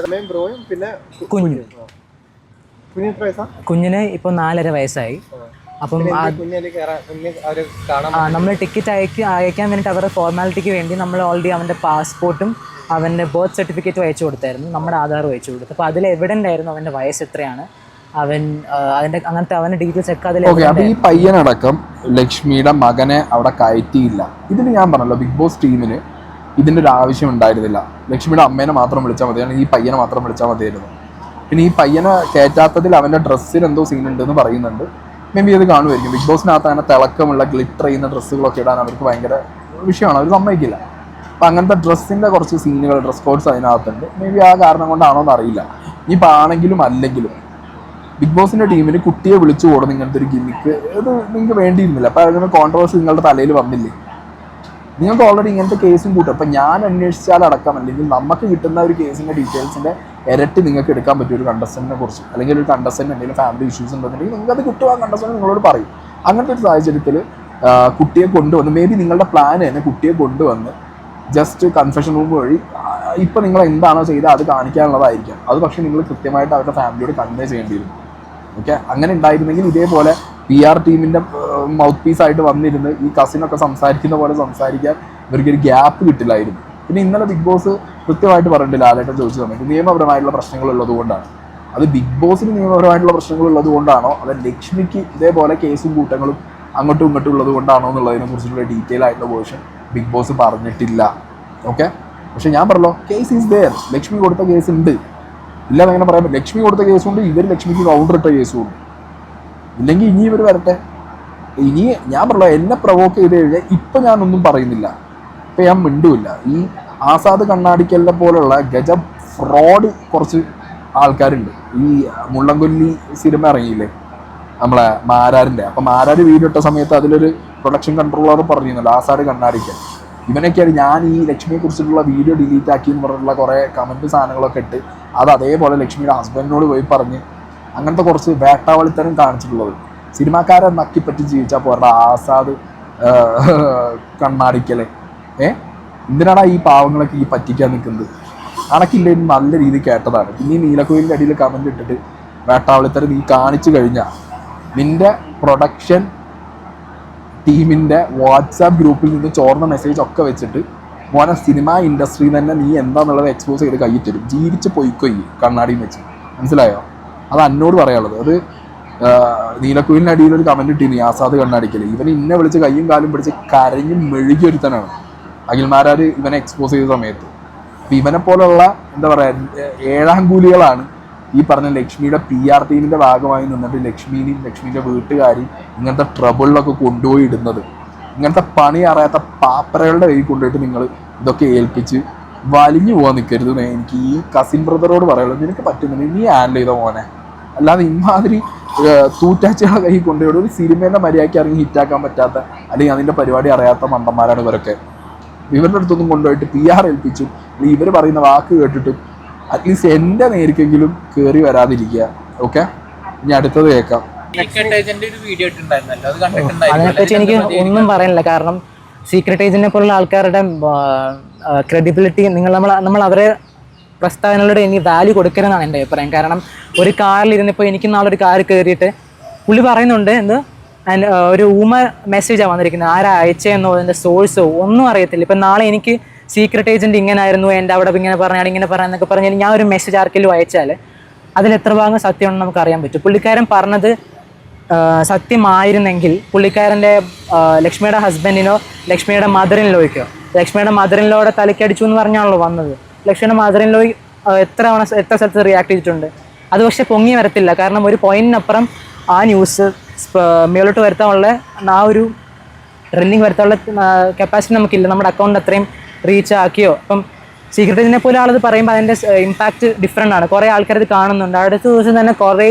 കുഞ്ഞിന് ഇപ്പോൾ 4.5 വയസ്സായി. അപ്പം നമ്മൾ ടിക്കറ്റ് അയക്കാൻ വേണ്ടിയിട്ട് അവരുടെ ഫോർമാലിറ്റിക്ക് വേണ്ടി നമ്മൾ ഓൾറെഡി അവൻ്റെ പാസ്പോർട്ടും അവൻ്റെ ബർത്ത് സർട്ടിഫിക്കറ്റും അയച്ചു കൊടുത്തായിരുന്നു, നമ്മുടെ ആധാറും അയച്ചു കൊടുത്തു. അപ്പോൾ അതിൽ എവിഡൻ്റ് ആയിരുന്നു അവൻ്റെ വയസ്സ് എത്രയാണ്, അതിൻ്റെ അങ്ങനത്തെ അവൻ്റെ ഡീറ്റെയിൽസ് ഒക്കെ അതിൽ. അപ്പോൾ ഈ പയ്യനടക്കം ലക്ഷ്മിയുടെ മകനെ അവിടെ കയറ്റിയില്ല. ഇതിന് ഞാൻ പറഞ്ഞല്ലോ, ബിഗ് ബോസ് ടീമിന് ഇതിൻ്റെ ഒരു ആവശ്യം ഉണ്ടായിരുന്നില്ല. ലക്ഷ്മിയുടെ അമ്മേനെ മാത്രം വിളിച്ചാൽ മതി, ഈ പയ്യനെ മാത്രം വിളിച്ചാൽ മതിയായിരുന്നു. പിന്നെ ഈ പയ്യനെ കയറ്റാത്തതിൽ അവൻ്റെ ഡ്രസ്സിൽ എന്തോ സീൻ ഉണ്ടെന്ന് പറയുന്നുണ്ട്. മേ ബി അത് കാണുമായിരിക്കും. ബിഗ് ബോസിനകത്ത് അങ്ങനെ തിളക്കമുള്ള ഗ്ലിറ്റർ ചെയ്യുന്ന ഡ്രസ്സുകളൊക്കെ ഇടാൻ അവർക്ക് ഭയങ്കര വിഷയമാണ്, അവർ സമ്മതിക്കില്ല. അപ്പം അങ്ങനത്തെ ഡ്രസ്സിൻ്റെ കുറച്ച് സീനുകൾ, ഡ്രസ് കോഡ്സ് അതിനകത്തുണ്ട്. മേ ബി ആ കാരണം കൊണ്ടാണോ എന്നറിയില്ല. ഇനിയിപ്പോൾ ആണെങ്കിലും അല്ലെങ്കിലും ബിഗ് ബോസിൻ്റെ ടീമിന് കുട്ടിയെ വിളിച്ചു കൊടുന്ന് ഇങ്ങനത്തെ ഒരു ഗിമ്മിക്ക് ഇത് നിങ്ങൾക്ക് വേണ്ടിയിരുന്നില്ല. അപ്പോൾ അതിന് കോൺട്രവേഴ്സി നിങ്ങളുടെ തലയിൽ വന്നില്ലേ? നിങ്ങൾക്ക് ഓൾറെഡി ഇങ്ങനത്തെ കേസും കൂട്ടും. അപ്പം ഞാൻ അന്വേഷിച്ചാലടക്കം അല്ലെങ്കിൽ നമുക്ക് കിട്ടുന്ന ഒരു കേസിൻ്റെ ഡീറ്റെയിൽസിൻ്റെ ഇരട്ടി നിങ്ങൾക്ക് എടുക്കാൻ പറ്റും ഒരു കണ്ടസ്റ്റൻറ്റിനെ കുറിച്ച്. അല്ലെങ്കിൽ ഒരു കണ്ടസ്റ്റൻറ്റ് എന്തെങ്കിലും ഫാമിലി ഇഷ്യൂസ് ഉണ്ടെന്നുണ്ടെങ്കിൽ നിങ്ങൾക്ക് അത് കിട്ടുക, കണ്ടസ്റ്റൻറ്റ് നിങ്ങളോട് പറയും. അങ്ങനത്തെ ഒരു സാഹചര്യത്തിൽ കുട്ടിയെ കൊണ്ടുവന്ന് മേ ബി നിങ്ങളുടെ പ്ലാൻ തന്നെ കുട്ടിയെ കൊണ്ടുവന്ന് ജസ്റ്റ് കൺഫെഷൻ റൂം വഴി ഇപ്പം നിങ്ങൾ എന്താണോ ചെയ്തത് അത് കാണിക്കാനുള്ളതായിരിക്കാം. അത് പക്ഷേ നിങ്ങൾ കൃത്യമായിട്ട് അവരുടെ ഫാമിലിയോട് കൺവേ ചെയ്യേണ്ടിയിരുന്നു. ഓക്കെ, അങ്ങനെ ഉണ്ടായിരുന്നെങ്കിൽ ഇതേപോലെ PR ടീമിൻ്റെ മൗത്ത് പീസായിട്ട് വന്നിരുന്ന് ഈ കസിനൊക്കെ സംസാരിക്കുന്ന പോലെ സംസാരിക്കാൻ ഇവർക്കൊരു ഗ്യാപ്പ് കിട്ടില്ലായിരുന്നു. പിന്നെ ഇന്നലെ ബിഗ് ബോസ് കൃത്യമായിട്ട് പറഞ്ഞിട്ട് ലാലേട്ടൻ ചോദിച്ച സമയത്ത് നിയമപരമായിട്ടുള്ള പ്രശ്നങ്ങളുള്ളത് കൊണ്ടാണ്. അത് ബിഗ് ബോസിന് നിയമപരമായിട്ടുള്ള പ്രശ്നങ്ങളുള്ളത് കൊണ്ടാണോ അത് ലക്ഷ്മിക്ക് ഇതേപോലെ കേസും കൂട്ടങ്ങളും അങ്ങോട്ടും ഇങ്ങോട്ടും ഉള്ളത് കൊണ്ടാണോ എന്നുള്ളതിനെ കുറിച്ചുള്ള ഡീറ്റെയിൽ ആയിട്ടുള്ള വേർഷൻ ബിഗ് ബോസ് പറഞ്ഞിട്ടില്ല. ഓക്കെ, പക്ഷെ ഞാൻ പറഞ്ഞല്ലോ, കേസ് ഈസ് ദെയർ. ലക്ഷ്മി കൊടുത്ത കേസ് ഉണ്ട്, ഇല്ലാതെ അങ്ങനെ പറയാൻ പറ്റും. ലക്ഷ്മി കൊടുത്ത കേസുണ്ട്, ഇവർ ലക്ഷ്മിക്ക് കൗണ്ടർ ഇട്ട കേസും ഉണ്ട്. ഇല്ലെങ്കിൽ ഇനി ഇവർ വരട്ടെ. ഇനി ഞാൻ പറഞ്ഞ എന്നെ പ്രൊവോക്ക് ചെയ്ത് കഴിഞ്ഞാൽ ഇപ്പം ഞാനൊന്നും പറയുന്നില്ല, ഇപ്പം ഞാൻ മിണ്ടുമില്ല. ഈ ആസാദ് കണ്ണാടിക്കലിനെ പോലുള്ള ഗജ ഫ്രോഡ് കുറച്ച് ആൾക്കാരുണ്ട്. ഈ മുള്ളംകൊല്ലി സിനിമ ഇറങ്ങിയില്ലേ നമ്മളെ മാരാരിൻ്റെ, അപ്പം മാരാര് വീഡിയോ ഇട്ട സമയത്ത് അതിലൊരു പ്രൊഡക്ഷൻ കൺട്രോളർ പറഞ്ഞിരുന്നല്ലോ ആസാദ് കണ്ണാടിക്കൽ. ഇവനൊക്കെയാണ് ഞാൻ ഈ ലക്ഷ്മിയെ കുറിച്ചിട്ടുള്ള വീഡിയോ ഡിലീറ്റ് ആക്കി എന്ന് പറഞ്ഞിട്ടുള്ള കുറേ കമൻറ്റ് സാധനങ്ങളൊക്കെ ഇട്ട് അത് അതേപോലെ ലക്ഷ്മിയുടെ ഹസ്ബൻഡിനോട് പോയി പറഞ്ഞ് അങ്ങനത്തെ കുറച്ച് വേട്ടാവളിത്തരം കാണിച്ചിട്ടുള്ളത്. സിനിമാക്കാരെ നക്കിപ്പറ്റി ജീവിച്ചാൽ പോരാ ആസാദ് കണ്ണാടിക്കല്. എന്തിനാണ് ഈ പാവങ്ങളൊക്കെ ഈ പറ്റിക്കാൻ നിൽക്കുന്നത്? അണക്കില്ല നല്ല രീതിയിൽ കേട്ടതാണ്. പിന്നെ ഈ നീലക്കുയിലിൻ്റെ അടിയിൽ കമൻറ്റ് ഇട്ടിട്ട് വേട്ടാവളിത്തരം നീ കാണിച്ചു കഴിഞ്ഞാൽ നിൻ്റെ പ്രൊഡക്ഷൻ ടീമിൻ്റെ വാട്സാപ്പ് ഗ്രൂപ്പിൽ നിന്ന് ചോർന്ന മെസ്സേജ് ഒക്കെ വെച്ചിട്ട് മോനെ സിനിമ ഇൻഡസ്ട്രിയിൽ തന്നെ നീ എന്താണെന്നുള്ളത് എക്സ്പോസ് ചെയ്ത് കയ്യിൽ തരും. ജീവിച്ച് പൊയ്ക്കൊയ്യി കണ്ണാടിയും വെച്ച്, മനസ്സിലായോ? അത് എന്നോട് പറയാനുള്ളത്. അത് നീലക്കുയിലിൻ്റെ അടിയിൽ ഒരു കമൻറ്റ് ഇട്ടിരുന്നു ആസാദ് കണ്ണാടിക്കൽ. ഇവനെ ഇന്നെ വിളിച്ച് കയ്യും കാലും പിടിച്ച് കരഞ്ഞ് മെഴുകിയൊരുത്തനാണ് അഖിൽമാരാർ ഇവനെ എക്സ്പോസ് ചെയ്ത സമയത്ത്. അപ്പം ഇവനെ പോലുള്ള എന്താ പറയുക ഏഴാം കൂലികളാണ് ഈ പറഞ്ഞ ലക്ഷ്മിയുടെ PR ടീമിൻ്റെ ഭാഗമായി നിന്നിട്ട് ലക്ഷ്മിനെയും ലക്ഷ്മിൻ്റെ വീട്ടുകാരെയും ഇങ്ങനത്തെ ട്രബിളിലൊക്കെ കൊണ്ടുപോയി ഇടുന്നത്. ഇങ്ങനത്തെ പണി അറിയാത്ത പാപ്പരകളുടെ കയ്യിൽ കൊണ്ടുപോയിട്ട് നിങ്ങൾ ഇതൊക്കെ ഏൽപ്പിച്ച് വലിഞ്ഞു പോകാൻ നിൽക്കരുത്. എനിക്ക് ഈ കസിൻ ബ്രദറോട് പറയുള്ളൂ, നിനക്ക് പറ്റുന്നില്ല നീ ഹാൻഡിൽ ചെയ്ത മോനെ. അല്ലാതെ ഇമാതിരി തൂറ്റാച്ചകളെ കൈ കൊണ്ടുപോയി ഒരു സിനിമേൻ്റെ മര്യാദയ്ക്ക് ഇറങ്ങി ഹിറ്റാക്കാൻ പറ്റാത്ത അല്ലെങ്കിൽ അതിൻ്റെ പരിപാടി അറിയാത്ത മണ്ടന്മാരാണ് ഇവരൊക്കെ. ഇവരുടെ അടുത്തൊന്നും കൊണ്ടുപോയിട്ട് PR ഏൽപ്പിച്ചു അല്ലെങ്കിൽ ഇവർ പറയുന്ന വാക്ക് കേട്ടിട്ട് അറ്റ്ലീസ്റ്റ് എൻ്റെ നേരിക്കെങ്കിലും കയറി വരാതിരിക്കുക. ഓക്കെ, ഇനി അടുത്തത് കേൾക്കാം. അതിനെപ്പറ്റി എനിക്ക് ഒന്നും പറയാനില്ല. കാരണം സീക്രട്ട് ഏജന്റിനെ പോലുള്ള ആൾക്കാരുടെ ക്രെഡിബിലിറ്റി നമ്മൾ അവരെ പ്രസ്താവനകളുടെ ഇനി വാല്യൂ കൊടുക്കരുതെന്നാണ് എൻ്റെ അഭിപ്രായം. കാരണം ഒരു കാറിൽ ഇരുന്നിപ്പോൾ എനിക്ക് നാളെ ഒരു കാർ കയറിയിട്ട് പുള്ളി പറയുന്നുണ്ട് ഒരു മെസ്സേജാണ് വന്നിരിക്കുന്നത്, ആരാ അയച്ചെന്നോ അതിൻ്റെ സോഴ്സോ ഒന്നും അറിയത്തില്ല. ഇപ്പം നാളെ എനിക്ക് സീക്രട്ട് ഏജന്റ് ഇങ്ങനെ ആയിരുന്നു, എൻ്റെ അവിടെ ഇങ്ങനെ പറയാന്നൊക്കെ പറഞ്ഞാൽ ഞാൻ ഒരു മെസ്സേജ് ആർക്കെങ്കിലും അയച്ചാൽ അതിൽ എത്ര ഭാഗം സത്യമാണെന്ന് നമുക്ക് അറിയാൻ പറ്റും. പുള്ളിക്കാരൻ പറഞ്ഞത് സത്യമായിരുന്നെങ്കിൽ പുള്ളിക്കാരൻ്റെ ലക്ഷ്മിയുടെ ഹസ്ബൻഡിനോ ലക്ഷ്മിയുടെ മദറിൻലോയ്ക്കോ ലക്ഷ്മിയുടെ മദറിൻലോയുടെ തലക്കടിച്ചു എന്ന് പറഞ്ഞാണല്ലോ വന്നത്. ലക്ഷ്മിയുടെ മദറിൻലോയ് എത്ര സ്ഥലത്ത് റിയാക്ട് ചെയ്തിട്ടുണ്ട്. അത് പക്ഷെ പൊങ്ങി വരത്തില്ല. കാരണം ഒരു പോയിന്റിനപ്പുറം ആ ന്യൂസ് മേലോട്ട് വരുത്താനുള്ള ആ ഒരു ട്രെൻഡിങ് വരുത്താനുള്ള കപ്പാസിറ്റി നമുക്കില്ല. നമ്മുടെ അക്കൗണ്ട് അത്രയും റീച്ച് ആക്കിയോ. അപ്പം സീക്രട്ട് ഏജന്റിനെ പോലെ ആളത് പറയുമ്പോൾ അതിൻ്റെ ഇമ്പാക്റ്റ് ഡിഫറെൻ്റ് ആണ്. കുറേ ആൾക്കാർ ഇത് കാണുന്നുണ്ട്. അടുത്ത ദിവസം തന്നെ കുറേ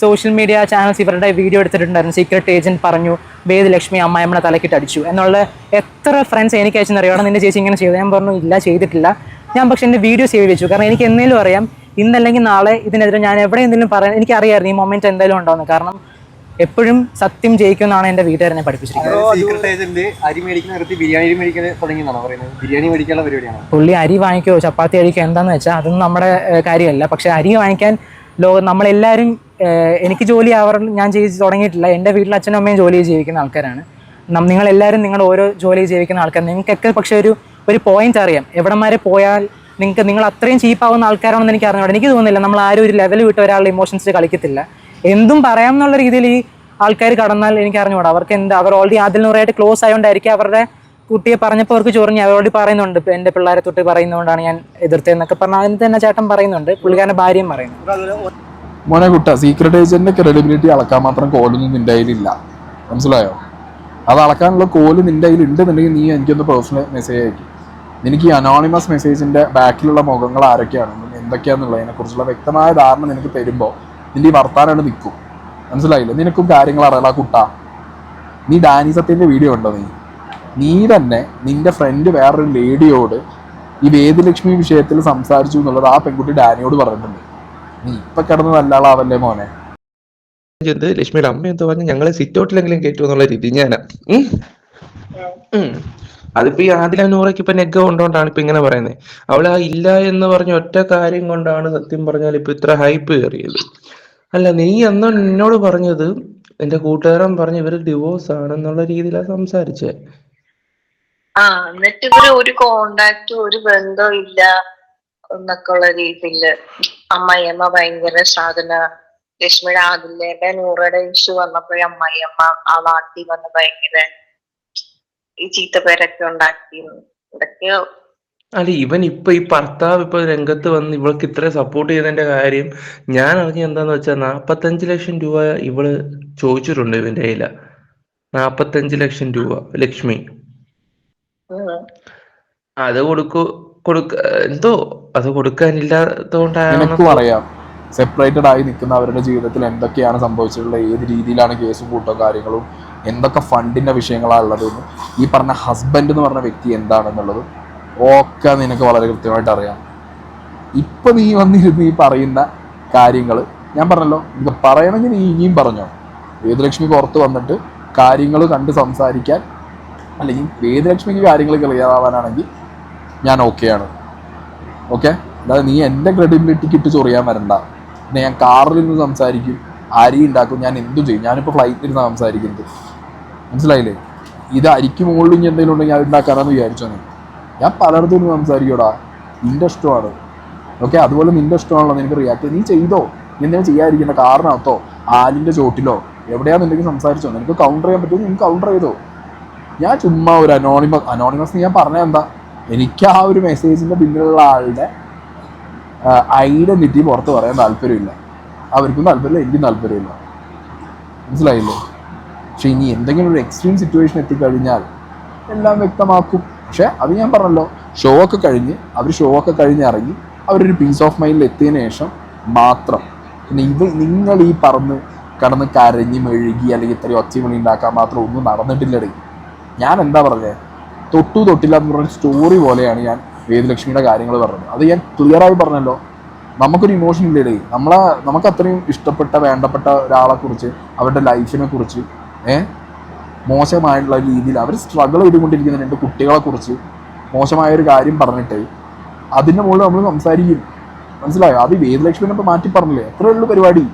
സോഷ്യൽ മീഡിയ ചാനൽസ് ഇവരുടെ വീഡിയോ എടുത്തിട്ടുണ്ടായിരുന്നു. സീക്രട്ട് ഏജന്റ് പറഞ്ഞു വേദലക്ഷ്മി അമ്മായിമ്മടെ തലക്കിട്ട് അടിച്ചു എന്നുള്ള. എത്ര ഫ്രണ്ട്സ് എനിക്ക് അയച്ചെന്നറിയാം, നിൻ്റെ ചേച്ചി ഇങ്ങനെ ചെയ്തു. ഞാൻ പറഞ്ഞു ഇല്ല, ചെയ്തിട്ടില്ല. ഞാൻ പക്ഷേ എൻ്റെ വീഡിയോ സേവ് വെച്ചു. കാരണം എനിക്ക് എന്തെങ്കിലും അറിയാം ഇന്നല്ലെങ്കിൽ നാളെ ഇതിനെതിരെ ഞാൻ എവിടെ എന്തെങ്കിലും പറയാൻ എനിക്കറിയായിരുന്നു ഈ മൊമെന്റ് എന്തായാലും ഉണ്ടാവുന്നത്. കാരണം എപ്പോഴും സത്യം ജയിക്കുമെന്നാണ് എൻ്റെ വീട്ടുകാരനെ പഠിപ്പിച്ചിരിക്കുന്നത്. സീക്രട്ട് ഏജന്റ് അരി മേടിക്കുന്ന നിർത്തി ബിരിയാണി മേടിക്കാൻ തുടങ്ങിയെന്നാണ് പറയുന്നത്. ബിരിയാണി മേടിക്കാനുള്ള പരിപാടിയാണ്. പുള്ളി അരി വാങ്ങിക്കോ ചപ്പാത്തി കഴിക്കോ എന്താണെന്ന് വെച്ചാൽ അതൊന്നും നമ്മുടെ കാര്യമല്ല. പക്ഷേ അരി വാങ്ങിക്കാൻ നമ്മളെല്ലാവരും എനിക്ക് ജോലി ഞാൻ ചെയ്ത് തുടങ്ങിയിട്ടില്ല. എൻ്റെ വീട്ടിൽ അച്ഛനും അമ്മയും ജോലി ജീവിക്കുന്ന ആൾക്കാരാണ്. നിങ്ങളെല്ലാവരും നിങ്ങളുടെ ഓരോ ജോലി ജീവിക്കുന്ന ആൾക്കാർ. നിങ്ങൾക്കൊക്കെ പക്ഷേ ഒരു പോയിന്റ് അറിയാം എവിടം വരെ പോയാൽ നിങ്ങൾ അത്രയും ചീപ്പാവുന്ന ആൾക്കാരാണെന്ന് എനിക്ക് അറിഞ്ഞോട്ടെ. എനിക്ക് തോന്നുന്നില്ല നമ്മൾ ആരും ഒരു ലെവൽ വിട്ട് ഒരാളുടെ ഇമോഷൻസ് കളിക്കത്തില്ല. എന്തും പറയാം എന്നുള്ള രീതിയിൽ ഈ ആൾക്കാർ കടന്നാൽ എനിക്ക് അറിഞ്ഞുകൂടാ. അവർക്ക് അവർ ഓൾറെഡി ആദിൽ നൂറായിട്ട് ക്ലോസ് ആയതുകൊണ്ടായിരിക്കും അവരുടെ കുട്ടിയെ പറഞ്ഞപ്പോൾ അവർക്ക് ചൊറിഞ്ഞ് അവർ ഓൾറെഡി പറയുന്നുണ്ട് എൻ്റെ പിള്ളേരെ തൊട്ട് പറയുന്നതുകൊണ്ടാണ് ഞാൻ എതിർത്തതെന്നൊക്കെ പറഞ്ഞാൽ അതിന് തന്നെ ചേട്ടൻ പറയുന്നുണ്ട്, പുള്ളിക്കാരൻ്റെ ഭാര്യയും പറയുന്നു. മോനെ കുട്ട, സീക്രട്ട് ഏജന്റിന്റെ ക്രെഡിബിലിറ്റി അളക്കാൻ മാത്രം കോലൊന്നും നിന്റെ കയ്യിലില്ല, മനസ്സിലായോ? അത് അളക്കാനുള്ള കോല് നിന്റെ കയ്യിൽ ഉണ്ടെന്നുണ്ടെങ്കിൽ നീ എനിക്കൊന്ന് പേഴ്സണൽ മെസ്സേജ് അയക്കും. നിനക്ക് ഈ അനോണിമസ് മെസ്സേജിന്റെ ബാക്കിലുള്ള മുഖങ്ങൾ ആരൊക്കെയാണെന്നും എന്തൊക്കെയാണെന്നുള്ളതിനെ കുറിച്ചുള്ള വ്യക്തമായ ധാരണ നിനക്ക് തരുമ്പോൾ നിന്റെ ഈ വർത്താനാണ് നിൽക്കും. മനസ്സിലായില്ല? നിനക്കും കാര്യങ്ങൾ അറിയാം കുട്ട. നീ ഡാനി സത്യൻ്റെ വീഡിയോ ഉണ്ടോ? നീ തന്നെ നിന്റെ ഫ്രണ്ട് വേറൊരു ലേഡിയോട് ഈ വേദലക്ഷ്മി വിഷയത്തിൽ സംസാരിച്ചു എന്നുള്ളത് ആ പെൺകുട്ടി ഡാനിയോട് പറഞ്ഞിട്ടുണ്ട്. നീ ഇപ്പൊ കിടന്ന് നല്ല ആളാവല്ലേ മോനെ? ലക്ഷ്മിയുടെ അമ്മ എന്തോ പറഞ്ഞു ഞങ്ങളെ സിറ്റൗട്ടിലെങ്കിലും കയറ്റും എന്നുള്ള രീതി ഞാനാ. അതിപ്പോ ഈ ആദില നൂറയ്ക്ക് ഇപ്പൊ നെഗ കൊണ്ടോണ്ടാണ് ഇപ്പൊ ഇങ്ങനെ പറയുന്നത്. അവള് ആ ഇല്ല എന്ന് പറഞ്ഞ ഒറ്റ കാര്യം കൊണ്ടാണ് സത്യം പറഞ്ഞാൽ ഇപ്പൊ ഇത്ര ഹൈപ്പ് കയറിയത്. അല്ല, നീ അന്ന് എന്നോട് പറഞ്ഞത് എന്റെ കൂട്ടുകാരൻ പറഞ്ഞ് ഇവര് ഡിവോഴ്സ് ആണെന്നുള്ള രീതിയിലാണ് സംസാരിച്ചേ. എന്നിട്ട് ഇവര് ഒരു കോണ്ടാക്ട് ഒരു ബന്ധവും ഇല്ല എന്നൊക്കെ ഉള്ള രീതിയില് അമ്മായിയമ്മ ഭയങ്കര സാധന. ലക്ഷ്മിയുടെ ആദിലയുടെ നൂറയുടെ ഇഷ്യൂ വന്നപ്പോഴേ അമ്മായിയമ്മ ആ നാട്ടിൽ വന്ന് ഭയങ്കര ഈ ചീത്തപ്പേരൊക്കെ ഉണ്ടാക്കി ഇതൊക്കെയോ. അല്ല, ഇവൻ ഇപ്പൊ ഈ ഭർത്താവ് ഇപ്പൊ രംഗത്ത് വന്ന് ഇവൾക്ക് ഇത്ര സപ്പോർട്ട് ചെയ്തതിന്റെ കാര്യം ഞാൻ അറിഞ്ഞ എന്താന്ന് വെച്ചാൽ 45 ലക്ഷം രൂപ ഇവള് ചോദിച്ചിട്ടുണ്ട് ഇവന്റെ കയ്യില. 45 ലക്ഷം രൂപ ലക്ഷ്മി. ഉം. അത് എന്തോ അത് കൊടുക്കാനില്ലാത്തതുകൊണ്ടാണ്. നിനക്കും അറിയാം സെപ്പറേറ്റഡ് ആയി നിൽക്കുന്ന അവരുടെ ജീവിതത്തിൽ എന്തൊക്കെയാണ് സംഭവിച്ചിട്ടുള്ളത്, ഏത് രീതിയിലാണ് കേസും കൂട്ടോ കാര്യങ്ങളും, എന്തൊക്കെ ഫണ്ടിൻ്റെ വിഷയങ്ങളാണ് ഉള്ളതെന്നും ഈ പറഞ്ഞ ഹസ്ബൻഡ് എന്ന് പറഞ്ഞ വ്യക്തി എന്താണെന്നുള്ളതും ഒക്കെ നിനക്ക് വളരെ കൃത്യമായിട്ട് അറിയാം. ഇപ്പം നീ വന്നിരുന്ന് ഈ പറയുന്ന കാര്യങ്ങൾ ഞാൻ പറഞ്ഞല്ലോ, ഇത് പറയണമെങ്കിൽ നീ ഇനിയും പറഞ്ഞോ. വേദലക്ഷ്മി പുറത്ത് വന്നിട്ട് കാര്യങ്ങൾ കണ്ട് സംസാരിക്കാൻ, അല്ലെങ്കിൽ വേദലക്ഷ്മിക്ക് കാര്യങ്ങൾ ക്ലിയർ ആവാനാണെങ്കിൽ ഞാൻ ഓക്കെയാണ്. ഓക്കെ, അതായത് നീ എൻ്റെ ക്രെഡിബിലിറ്റിക്ക് ഇട്ട് ചൊറിയാൻ വരണ്ട. പിന്നെ ഞാൻ കാറിൽ നിന്ന് സംസാരിക്കും, അരി ഉണ്ടാക്കും, ഞാൻ എന്തും ചെയ്യും. ഞാനിപ്പോൾ ഫ്ലൈറ്റിൽ ഇരുന്ന് സംസാരിക്കുന്നത്, മനസ്സിലായില്ലേ? ഇത് അരിക്ക് മുകളിൽ ഇനി എന്തെങ്കിലും ഉണ്ടെങ്കിൽ അത് ഉണ്ടാക്കാനാന്ന് വിചാരിച്ചോ നീ? ഞാൻ പലയിടത്തും നിന്ന് സംസാരിക്കോടാ, നിൻ്റെ ഇഷ്ടമാണ്. ഓക്കെ, അതുപോലെ നിൻ്റെ ഇഷ്ടമാണല്ലോ നിനക്ക് റിയാക്ട് നീ ചെയ്തോ. നീ എന്തെങ്കിലും ചെയ്യാതിരിക്കേണ്ട, കാറിനകത്തോ ആലിൻ്റെ ചോട്ടിലോ എവിടെയാണെന്നുണ്ടെങ്കിൽ സംസാരിച്ചോ. നിനക്ക് കൗണ്ടർ ചെയ്യാൻ പറ്റുമോ നിനക്ക് കൗണ്ടർ ചെയ്തോ. ഞാൻ ചുമ്മാ ഒരു അനോണിമസ് ഞാൻ പറഞ്ഞാൽ എന്താ, എനിക്ക് ആ ഒരു മെസ്സേജിൻ്റെ പിന്നിലുള്ള ആളുടെ ഐഡൻറ്റിറ്റി പുറത്ത് പറയാൻ താല്പര്യമില്ല. അവർക്കും താല്പര്യമില്ല, എനിക്കും താല്പര്യമില്ല, മനസ്സിലായില്ലേ? പക്ഷെ ഇനി എന്തെങ്കിലും ഒരു എക്സ്ട്രീം സിറ്റുവേഷൻ എത്തിക്കഴിഞ്ഞാൽ എല്ലാം വ്യക്തമാക്കും. പക്ഷെ അത് ഞാൻ പറഞ്ഞല്ലോ, ഷോ ഒക്കെ കഴിഞ്ഞ് ഇറങ്ങി അവരൊരു പീസ് ഓഫ് മൈൻഡിൽ എത്തിയതിനു ശേഷം മാത്രം. പിന്നെ നിങ്ങൾ ഈ കടന്ന് കരഞ്ഞ് മെഴുകി അല്ലെങ്കിൽ ഇത്രയും ഒച്ചമണി ഉണ്ടാക്കാൻ മാത്രം ഒന്നും നടന്നിട്ടില്ലടേ. ഞാൻ എന്താ പറഞ്ഞത്, തൊട്ടില്ല എന്ന് പറഞ്ഞ സ്റ്റോറി പോലെയാണ് ഞാൻ വേദലക്ഷ്മിയുടെ കാര്യങ്ങൾ പറഞ്ഞത്. അത് ഞാൻ ക്ലിയറായി പറഞ്ഞല്ലോ. നമുക്കൊരു ഇമോഷൻ ഇല്ലേടേ. നമുക്ക് അത്രയും ഇഷ്ടപ്പെട്ട വേണ്ടപ്പെട്ട ഒരാളെ കുറിച്ച്, അവരുടെ ലൈഫിനെ കുറിച്ച് മോശമായിട്ടുള്ള രീതിയിൽ അവർ സ്ട്രഗിൾ ചെയ്തുകൊണ്ടിരിക്കുന്ന 2 കുട്ടികളെ കുറിച്ച് മോശമായൊരു കാര്യം പറഞ്ഞിട്ട് അതിൻ്റെ മുകളിൽ നമ്മൾ സംസാരിക്കും, മനസ്സിലായോ? അത് വേദലക്ഷ്മിനെ ഇപ്പോൾ മാറ്റി പറഞ്ഞില്ലേ, അത്രയേ ഉള്ളൂ പരിപാടി.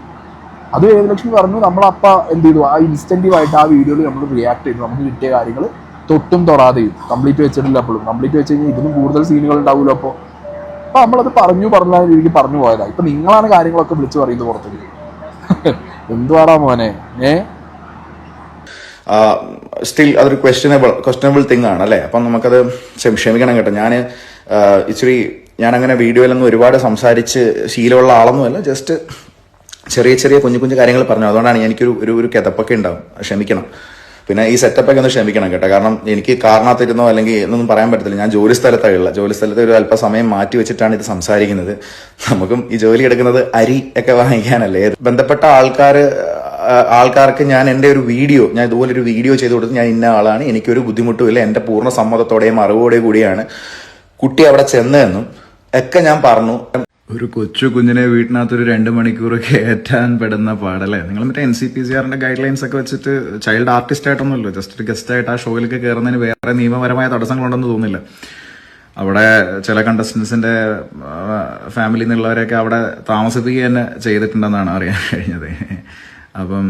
അത് വേദലക്ഷ്മി പറഞ്ഞു, നമ്മളപ്പ എന്ത് ചെയ്തു, ആ ഇൻസ്റ്റൻറ്റീവായിട്ട് ആ വീഡിയോയിൽ നമ്മൾ റിയാക്ട് ചെയ്തു. നമുക്ക് കിട്ടിയ കാര്യങ്ങൾ തൊട്ടും തൊടാതെയും കംപ്ലീറ്റ് വെച്ചിട്ടില്ല. അപ്പോഴും കംപ്ലീറ്റ് വെച്ച് കഴിഞ്ഞാൽ ഇതിനും കൂടുതൽ സീനുകൾ ഉണ്ടാവുമല്ലോ. അപ്പോൾ നമ്മളത് പറഞ്ഞ രീതിക്ക് പറഞ്ഞു പോയതാണ്. ഇപ്പം നിങ്ങളാണ് കാര്യങ്ങളൊക്കെ വിളിച്ചു പറയുന്നത് പുറത്തേക്ക്. എന്തുവാടാ മോനെ? സ്റ്റിൽ അതൊരു ക്വസ്റ്റ്യനബിൾ തിങ് ആണ് അല്ലേ? അപ്പം നമുക്കത് ക്ഷമിക്കണം കേട്ടോ. ഞാൻ അങ്ങനെ വീഡിയോയിലൊന്നും ഒരുപാട് സംസാരിച്ച് ശീലമുള്ള ആളൊന്നുമല്ല. ജസ്റ്റ് ചെറിയ കുഞ്ഞു കാര്യങ്ങൾ പറഞ്ഞു. അതുകൊണ്ടാണ് എനിക്കൊരു കിതപ്പൊക്കെ ഉണ്ടാവും, ക്ഷമിക്കണം. പിന്നെ ഈ സെറ്റപ്പൊക്കെ ഒന്ന് ക്ഷമിക്കണം കേട്ടോ. കാരണം എനിക്ക് കാരണത്തിരുന്നോ അല്ലെങ്കിൽ എന്നൊന്നും പറയാൻ പറ്റത്തില്ല. ഞാൻ ജോലി സ്ഥലത്ത് ഒരു അല്പസമയം മാറ്റി വെച്ചിട്ടാണ് ഇത് സംസാരിക്കുന്നത്. നമുക്കും ഈ ജോലി എടുക്കുന്നത് അരി ഒക്കെ വാങ്ങിക്കാനല്ലേ. ബന്ധപ്പെട്ട ആൾക്കാർക്ക് ഞാൻ എൻ്റെ ഒരു വീഡിയോ, ഞാൻ ഇതുപോലൊരു വീഡിയോ ചെയ്ത് കൊടുത്ത് ഞാൻ ഇന്ന ആളാണ്, എനിക്കൊരു ബുദ്ധിമുട്ടുമില്ല, എൻ്റെ പൂർണ്ണ സമ്മതത്തോടെയും അറിവോടെയും കൂടിയാണ് കുട്ടി അവിടെ ചെന്നതെന്നും ഒക്കെ ഞാൻ പറഞ്ഞു. ഒരു കുഞ്ഞിനെ വീട്ടിനകത്തൊരു 2 മണിക്കൂർ കയറ്റാൻ പെടുന്ന പാടല്ലേ. നിങ്ങൾ മറ്റേ NCPCRന്റെ ഗൈഡ് ലൈൻസ് ഒക്കെ വെച്ചിട്ട് ചൈൽഡ് ആർട്ടിസ്റ്റ് ആയിട്ടൊന്നുമല്ലോ, ജസ്റ്റ് ഒരു ഗസ്റ്റ് ആയിട്ട് ആ ഷോയിലേക്ക് കയറുന്നതിന് വേറെ നിയമപരമായ തടസ്സങ്ങളുണ്ടെന്ന് തോന്നുന്നില്ല. അവിടെ ചില കണ്ടസ്റ്റൻസിന്റെ ഫാമിലിയിൽ നിന്നുള്ളവരെയൊക്കെ അവിടെ താമസിപ്പിക്കുക തന്നെ ചെയ്തിട്ടുണ്ടെന്നാണ് അറിയാൻ കഴിഞ്ഞത്. അപ്പം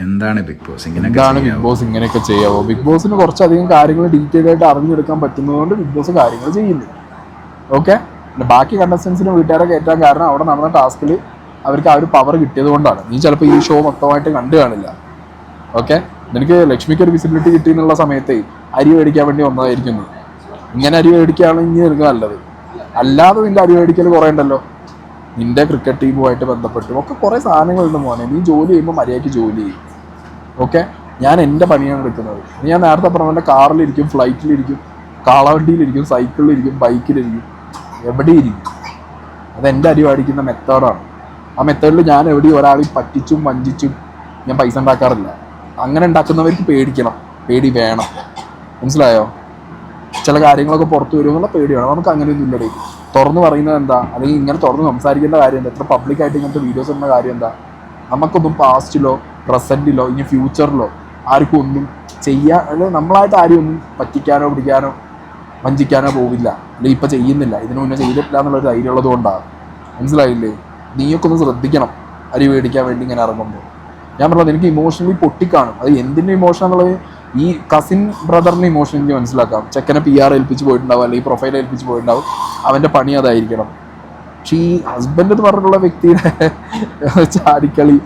എന്താണ് ബിഗ് ബോസ് ഇങ്ങനെയൊക്കെ ചെയ്യാവോ? ബിഗ് ബോസിന് കുറച്ചധികം കാര്യങ്ങൾ ഡീറ്റെയിൽ ആയിട്ട് അറിഞ്ഞെടുക്കാൻ പറ്റുന്നതുകൊണ്ട് ബിഗ് ബോസ് കാര്യങ്ങൾ ചെയ്യുന്നു. ഓക്കെ, പിന്നെ ബാക്കി കണ്ടസ്റ്റൻസിന് വീട്ടുകാരെ കയറ്റാൻ കാരണം അവിടെ നടന്ന ടാസ്കിൽ അവർക്ക് ആ ഒരു പവർ കിട്ടിയത് കൊണ്ടാണ്. നീ ചിലപ്പോൾ ഈ ഷോ മൊത്തമായിട്ട് കണ്ടു കാണില്ല. ഓക്കെ, നിനക്ക് ലക്ഷ്മിക്ക് ഒരു വിസിബിലിറ്റി കിട്ടി എന്നുള്ള സമയത്ത് അരി മേടിക്കാൻ വേണ്ടി വന്നതായിരിക്കും. ഇങ്ങനെ അരി മേടിക്കുകയാണെങ്കിൽ നിനക്ക് നല്ലത്. അല്ലാതെ നിന്റെ അരി മേടിക്കൽ കുറേ ഉണ്ടല്ലോ. നിന്റെ ക്രിക്കറ്റ് ടീമുമായിട്ട് ബന്ധപ്പെട്ടും ഒക്കെ കുറേ സാധനങ്ങളുണ്ട് മോനെ. നീ ജോലി ചെയ്യുമ്പോൾ മര്യാദയ്ക്ക് ജോലി ചെയ്യും. ഓക്കെ, ഞാൻ എൻ്റെ പണിയാണ് എടുക്കുന്നത്. ഞാൻ നേരത്തെ പറഞ്ഞ കാറിലിരിക്കും, ഫ്ലൈറ്റിലിരിക്കും, കാളവണ്ടിയിലിരിക്കും, സൈക്കിളിലിരിക്കും, ബൈക്കിലിരിക്കും, എവിടെയിരിക്കും. അതെൻ്റെ അരി മേടിക്കുന്ന മെത്തേഡാണ്. ആ മെത്തേഡിൽ ഞാൻ എവിടെയും ഒരാളെ പറ്റിച്ചും വഞ്ചിച്ചും ഞാൻ പൈസ ഉണ്ടാക്കാറില്ല. അങ്ങനെ ഉണ്ടാക്കുന്നവർക്ക് പേടിക്കണം, പേടി വേണം, മനസ്സിലായോ? ചില കാര്യങ്ങളൊക്കെ പുറത്തു വരുമെന്നുള്ള പേടി വേണം. നമുക്ക് അങ്ങനെയൊന്നും ഇല്ലടേ. തുറന്ന് പറയുന്നത് എന്താ, അല്ലെങ്കിൽ ഇങ്ങനെ തുറന്ന് സംസാരിക്കേണ്ട കാര്യം എന്താ, എത്ര പബ്ലിക്കായിട്ട് ഇങ്ങനത്തെ വീഡിയോസ് ഇടുന്ന കാര്യം എന്താ? നമുക്കൊന്നും പാസ്റ്റിലോ പ്രസൻറ്റിലോ ഇനി ഫ്യൂച്ചറിലോ ആർക്കും ഒന്നും ചെയ്യാൻ, അല്ലെങ്കിൽ നമ്മളായിട്ട് ആരും ഒന്നും പറ്റിക്കാനോ പിടിക്കാനോ വഞ്ചിക്കാനോ പോവില്ല, അല്ലെങ്കിൽ ഇപ്പം ചെയ്യുന്നില്ല, ഇതിനു മുന്നേ ചെയ്തിട്ടില്ല എന്നുള്ളൊരു ധൈര്യം ഉള്ളത് കൊണ്ടാണ്. മനസ്സിലായില്ലേ? നീയൊക്കെ ഒന്ന് ശ്രദ്ധിക്കണം അരി മേടിക്കാൻ വേണ്ടി ഇങ്ങനെ ഇറങ്ങുമ്പോൾ. ഞാൻ പറഞ്ഞത് എനിക്ക് ഇമോഷണലി പൊട്ടിക്കാണും. അത് എന്തിൻ്റെ ഇമോഷൻ എന്നുള്ളത് ഈ കസിൻ ബ്രദറിൻ്റെ ഇമോഷൻ എനിക്ക് മനസ്സിലാക്കാം. ചെക്കനെ PR ഏൽപ്പിച്ച് പോയിട്ടുണ്ടാവും, അല്ലെങ്കിൽ പ്രൊഫൈൽ ഏൽപ്പിച്ച് പോയിട്ടുണ്ടാവും, അവൻ്റെ പണി അതായിരിക്കണം. പക്ഷേ ഈ ഹസ്ബൻഡ് എന്ന് പറഞ്ഞിട്ടുള്ള വ്യക്തിയുടെ ചാടിക്കളി,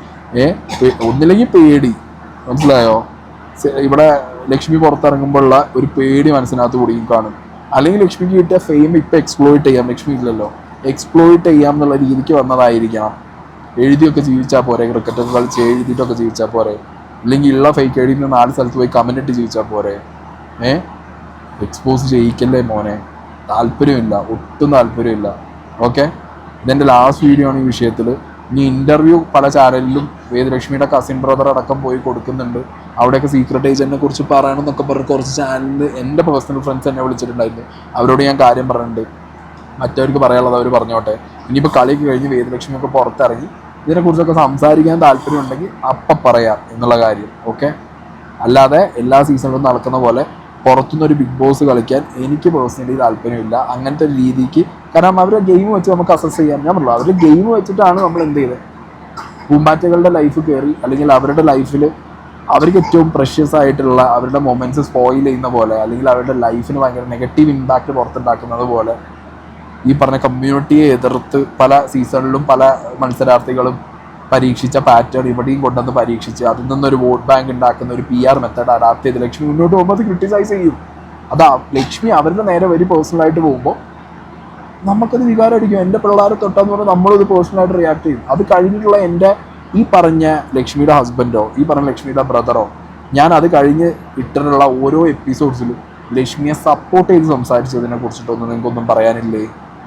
ഒന്നില്ലെങ്കിൽ പേടി, മനസ്സിലായോ? ഇവിടെ ലക്ഷ്മി പുറത്തിറങ്ങുമ്പോഴുള്ള ഒരു പേടി മനസ്സിനകത്ത് കൂടി കാണും. അല്ലെങ്കിൽ ലക്ഷ്മിക്ക് കിട്ടിയ ഫെയിം ഇപ്പം എക്സ്പ്ലോയിറ്റ് ചെയ്യാം, ലക്ഷ്മി ഇല്ലല്ലോ, എക്സ്പ്ലോയിറ്റ് ചെയ്യാം എന്നുള്ള രീതിക്ക് വന്നതായിരിക്കണം. എഴുതിയൊക്കെ ജീവിച്ചാൽ പോരെ, ക്രിക്കറ്റൊക്കെ കളിച്ച് എഴുതിയിട്ടൊക്കെ ജീവിച്ചാൽ പോരെ. ഇല്ലെങ്കിൽ ഉള്ള ഫേക്ക് ഐ ഡിയിൽ 4 സ്ഥലത്ത് പോയി കമന്റ് ഇട്ട് ചോദിച്ചാൽ പോരെ? എക്സ്പോസ് ചെയ്യിക്കല്ലേ മോനെ, താല്പര്യമില്ല, ഒട്ടും താല്പര്യമില്ല. ഓക്കെ, ഇതെൻ്റെ ലാസ്റ്റ് വീഡിയോ ആണ് ഈ വിഷയത്തിൽ. ഇനി ഇൻ്റർവ്യൂ പല ചാനലിലും വേദലക്ഷ്മിയുടെ കസിൻ ബ്രദർ അടക്കം പോയി കൊടുക്കുന്നുണ്ട്. അവിടെയൊക്കെ സീക്രട്ട് ഏജന്റിനെ കുറിച്ച് പറയണമെന്നൊക്കെ പറഞ്ഞ് കുറച്ച് ചാനലിൽ എൻ്റെ പേഴ്സണൽ ഫ്രണ്ട്സ് എന്നെ വിളിച്ചിട്ടുണ്ടായിരുന്നു. അവരോട് ഞാൻ കാര്യം പറഞ്ഞിട്ടുണ്ട്, മറ്റവർക്ക് പറയാനുള്ളത് അവർ പറഞ്ഞോട്ടെ. ഇനിയിപ്പോൾ കളിയൊക്കെ കഴിഞ്ഞ് വേദലക്ഷ്മിയൊക്കെ പുറത്തിറങ്ങി ഇതിനെക്കുറിച്ചൊക്കെ സംസാരിക്കാൻ താല്പര്യമുണ്ടെങ്കിൽ അപ്പം പറയാം എന്നുള്ള കാര്യം. ഓക്കെ, അല്ലാതെ എല്ലാ സീസണിലും നടക്കുന്ന പോലെ പുറത്തുനിന്നൊരു ബിഗ് ബോസ് കളിക്കാൻ എനിക്ക് പേഴ്സണലി താല്പര്യമില്ല. അങ്ങനത്തെ ഒരു രീതിക്ക്, കാരണം അവരുടെ ഗെയിം വെച്ച് നമുക്ക് അസസ് ചെയ്യാം. ഞാൻ പറഞ്ഞു, അവരുടെ ഗെയിം വെച്ചിട്ടാണ് നമ്മൾ എന്ത് ചെയ്തത്, പൂമ്പാറ്റകളുടെ ലൈഫ് കയറി, അല്ലെങ്കിൽ അവരുടെ ലൈഫിൽ അവർക്ക് ഏറ്റവും പ്രഷ്യസ് ആയിട്ടുള്ള അവരുടെ മൊമെൻറ്റ്സ് സ്പോയിൽ ചെയ്യുന്ന പോലെ, അല്ലെങ്കിൽ അവരുടെ ലൈഫിന് ഭയങ്കര നെഗറ്റീവ് ഇമ്പാക്റ്റ് പുറത്തുണ്ടാക്കുന്നത് പോലെ ഈ പറഞ്ഞ കമ്മ്യൂണിറ്റിയെ എതിർത്ത് പല സീസണിലും പല മത്സരാർത്ഥികളും പരീക്ഷിച്ച പാറ്റേൺ ഇവിടെയും കൊണ്ടുവന്ന് പരീക്ഷിച്ച് അതിൽ നിന്നൊരു വോട്ട് ബാങ്ക് ഉണ്ടാക്കുന്ന ഒരു PR മെത്തേഡ് അഡാപ്റ്റ് ചെയ്ത് ലക്ഷ്മി മുന്നോട്ട് പോകുമ്പോൾ അത് ക്രിട്ടിസൈസ് ചെയ്യും. അതാ ലക്ഷ്മി അവരുടെ നേരെ വരി പേഴ്സണലായിട്ട് പോകുമ്പോൾ നമുക്കത് വികാരം അടിക്കും. എൻ്റെ പിള്ളേരെ തൊട്ടെന്ന് പറഞ്ഞാൽ നമ്മളിത് പേഴ്സണലായിട്ട് റിയാക്ട് ചെയ്യും. അത് കഴിഞ്ഞിട്ടുള്ള എൻ്റെ ഈ പറഞ്ഞ ലക്ഷ്മിയുടെ ഹസ്ബൻഡോ ഈ പറഞ്ഞ ലക്ഷ്മിയുടെ ബ്രദറോ ഞാൻ അത് കഴിഞ്ഞ് ഇട്ടിട്ടുള്ള ഓരോ എപ്പിസോഡ്സിലും ലക്ഷ്മിയെ സപ്പോർട്ട് ചെയ്ത് സംസാരിച്ചതിനെ കുറിച്ചിട്ടൊന്നും നിങ്ങൾക്കൊന്നും പറയാനില്ലേ?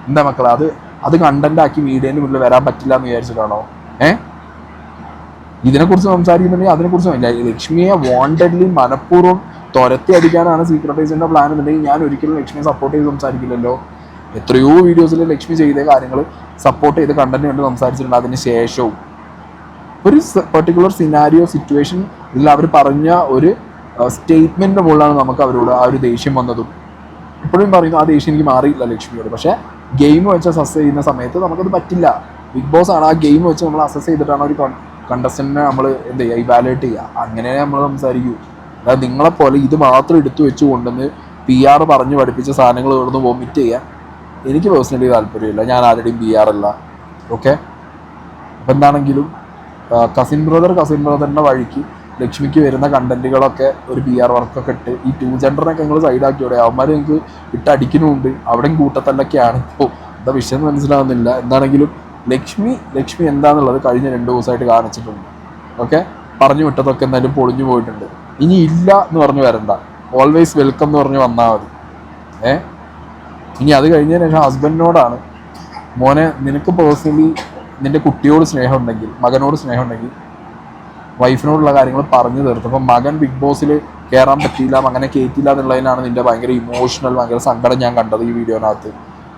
എന്താ മക്കളെ, അത് കണ്ടന്റ് ആക്കി വീഡിയോൻ്റെ മുന്നിൽ വരാൻ പറ്റില്ല എന്ന് വിചാരിച്ചിട്ടാണോ? ഇതിനെക്കുറിച്ച് സംസാരിക്കുന്നുണ്ടെങ്കിൽ അതിനെക്കുറിച്ച് ലക്ഷ്മിയെ വാണ്ടഡ്ലി മനഃപൂർവ്വം തുരത്തി അടിക്കാനാണ് സീക്രട്ട് ഏജന്റിന്റെ പ്ലാൻ എന്നുണ്ടെങ്കിൽ ഞാൻ ഒരിക്കലും ലക്ഷ്മിയെ സപ്പോർട്ട് ചെയ്ത് സംസാരിക്കില്ലല്ലോ. എത്രയോ വീഡിയോസിൽ ലക്ഷ്മി ചെയ്ത കാര്യങ്ങൾ സപ്പോർട്ട് ചെയ്ത് കണ്ടന്റ് കണ്ട് സംസാരിച്ചിട്ടുണ്ട്. അതിന് ശേഷവും ഒരു പെർട്ടിക്കുലർ സിനാരിയോ സിറ്റുവേഷൻ ഇതിൽ അവർ പറഞ്ഞ ഒരു സ്റ്റേറ്റ്മെന്റിന്റെ മുകളിലാണ് നമുക്ക് അവരോട് ആ ഒരു ദേഷ്യം വന്നതും. ഇപ്പോഴും പറയുന്നു ആ ദേഷ്യം എനിക്ക് മാറിയില്ല ലക്ഷ്മിയോട്. പക്ഷേ ഗെയിം വെച്ച് അസസ് ചെയ്യുന്ന സമയത്ത് നമുക്കത് പറ്റില്ല. ബിഗ് ബോസ് ആണ്, ആ ഗെയിം വെച്ച് നമ്മൾ അസസ് ചെയ്തിട്ടാണ് ഒരു കണ്ടസ്റ്റന്റിനെ നമ്മൾ എന്ത് ചെയ്യുക, ഇവാലുവേറ്റ് ചെയ്യുക. അങ്ങനെ നമ്മൾ സംസാരിക്കൂ. അതായത് നിങ്ങളെപ്പോലെ ഇത് മാത്രം എടുത്തു വെച്ച് കൊണ്ടുവന്ന് PR പറഞ്ഞ് പഠിപ്പിച്ച സാധനങ്ങൾ ഇവിടുന്ന് വോമിറ്റ് ചെയ്യാൻ എനിക്ക് പേഴ്സണലി താല്പര്യമില്ല. ഞാൻ ആരുടെയും PR അല്ല. ഓക്കെ, അപ്പം എന്താണെങ്കിലും കസിൻ ബ്രദറിൻ്റെ വഴിക്ക് ലക്ഷ്മിക്ക് വരുന്ന കണ്ടന്റുകളൊക്കെ ഒരു PR വർക്കൊക്കെ ഇട്ട് ഈ 2 ജെൻഡറിനൊക്കെ നിങ്ങൾ സൈഡാക്കിയോടെ. അവന്മാർ നിങ്ങൾക്ക് ഇട്ടടിക്കുന്നുമുണ്ട്, അവിടെയും കൂട്ടത്തല്ലൊക്കെയാണ്. ഇപ്പോൾ എന്താ വിഷയം മനസ്സിലാവുന്നില്ല. എന്താണെങ്കിലും ലക്ഷ്മി എന്താണെന്നുള്ളത് കഴിഞ്ഞ 2 ദിവസമായിട്ട് കാണിച്ചിട്ടുണ്ട്. ഓക്കെ, പറഞ്ഞു വിട്ടതൊക്കെ എന്തായാലും പൊളിഞ്ഞു പോയിട്ടുണ്ട്. ഇനി ഇല്ല എന്ന് പറഞ്ഞു വരണ്ട, ഓൾവേസ് വെൽക്കം എന്ന് പറഞ്ഞ് വന്നാൽ മതി. ഇനി അത് കഴിഞ്ഞതിന് ശേഷം ഹസ്ബൻഡിനോടാണ്, മോനെ നിനക്ക് പേഴ്സണലി നിൻ്റെ കുട്ടിയോട് സ്നേഹമുണ്ടെങ്കിൽ, മകനോട് സ്നേഹമുണ്ടെങ്കിൽ വൈഫിനോടുള്ള കാര്യങ്ങൾ പറഞ്ഞു തീർത്തു. അപ്പം മകൻ ബിഗ് ബോസിൽ കയറാൻ പറ്റിയില്ല, മകനെ കയറ്റില്ല എന്നുള്ളതിനാണ് നിൻ്റെ ഭയങ്കര ഇമോഷണൽ, ഭയങ്കര സങ്കടം ഞാൻ കണ്ടത് ഈ വീഡിയോനകത്ത്.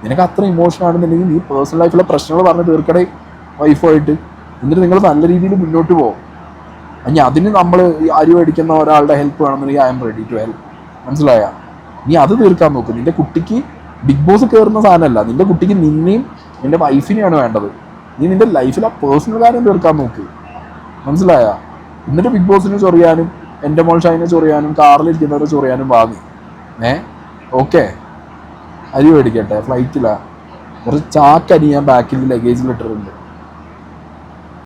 നിനക്ക് അത്ര ഇമോഷൻ ആണെന്നുണ്ടെങ്കിൽ നീ പേഴ്സണൽ ലൈഫിലെ പ്രശ്നങ്ങൾ പറഞ്ഞ് തീർക്കടേ വൈഫുമായിട്ട്. എന്നിട്ട് നിങ്ങൾ നല്ല രീതിയിൽ മുന്നോട്ട് പോകും. ഇനി അതിന് നമ്മൾ അരി മേടിക്കുന്ന ഒരാളുടെ ഹെൽപ്പ് വേണമെന്നുണ്ടെങ്കിൽ I'm ready to help. മനസ്സിലായ? നീ അത് തീർക്കാൻ നോക്ക്. നിൻ്റെ കുട്ടിക്ക് ബിഗ് ബോസ് കയറുന്ന സാധനമല്ല, നിൻ്റെ കുട്ടിക്ക് നിന്നെയും നിൻ്റെ വൈഫിനെയാണ് വേണ്ടത്. നീ നിൻ്റെ ലൈഫിൽ ആ പേഴ്സണൽ കാര്യം തീർക്കാൻ നോക്ക്. മനസ്സിലായ? എന്നിട്ട് ബിഗ് ബോസിനെ ചൊറിയാനും എൻ്റെ മോൾ ഷൈനെ ചൊറിയാനും കാറിലിരിക്കുന്നവരെ ചൊറിയാനും വാങ്ങി. ഓക്കെ, അരി മേടിക്കട്ടെ, ഫ്ലൈറ്റിലാണ് കുറച്ച് ചാക്കരി ഞാൻ ബാക്കിൽ ലഗേജിൽ ഇട്ടിട്ടുണ്ട്.